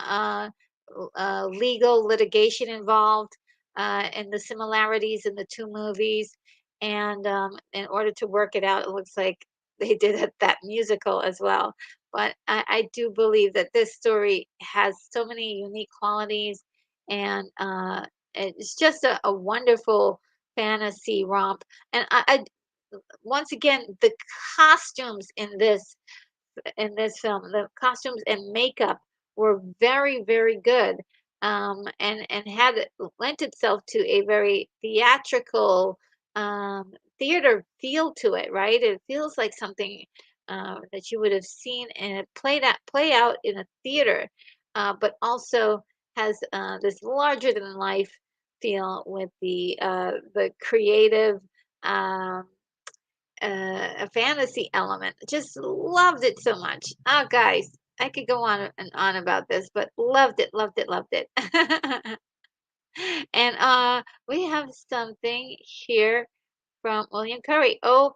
legal litigation involved in the similarities in the two movies, and in order to work it out, it looks like they did that musical as well. But I do believe that this story has so many unique qualities, and it's just a wonderful fantasy romp. And once again, the costumes in this film, the costumes and makeup were very, very good, and had lent itself to a very theatrical theater feel to it, right? It feels like something that you would have seen and play out in a theater, but also has this larger than life feel with the creative. Um, a fantasy element. Just loved it so much. Oh, guys, I could go on and on about this, but loved it, loved it, loved it. And we have something here from William Curry. Oh,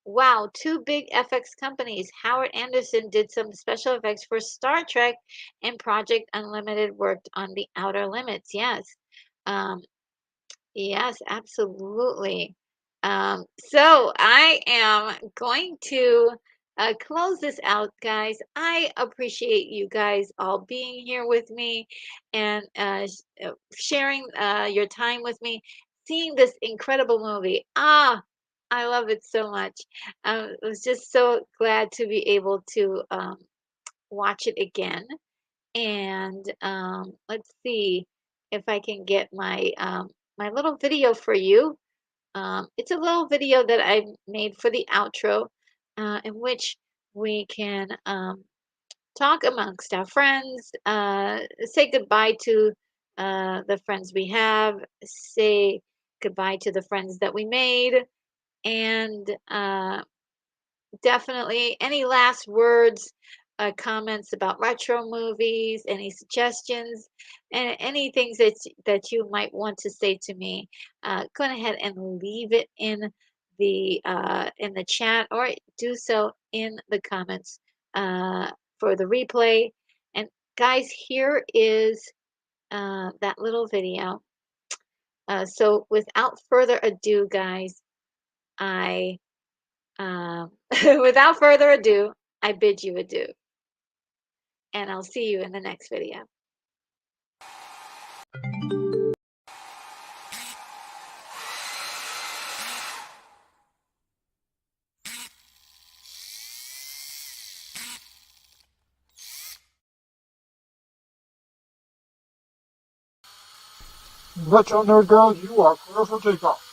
wow, two big FX companies. Howard Anderson did some special effects for Star Trek, and Project Unlimited worked on The Outer Limits. Yes. Um, Yes, absolutely. So I am going to close this out, guys. I appreciate you guys all being here with me and sharing your time with me, seeing this incredible movie. I love it so much. I was just so glad to be able to watch it again. And let's see if I can get my little video for you. It's a little video that I made for the outro, in which we can talk amongst our friends, say goodbye to the friends we have, say goodbye to the friends that we made, and definitely. Any last words, comments about retro movies, any suggestions, and any things that you might want to say to me, go ahead and leave it in the chat, or do so in the comments for the replay. And guys, here is that little video. So without further ado, guys, I without further ado, I bid you adieu, and I'll see you in the next video. Retro Nerd Girl, you are clear for takeoff.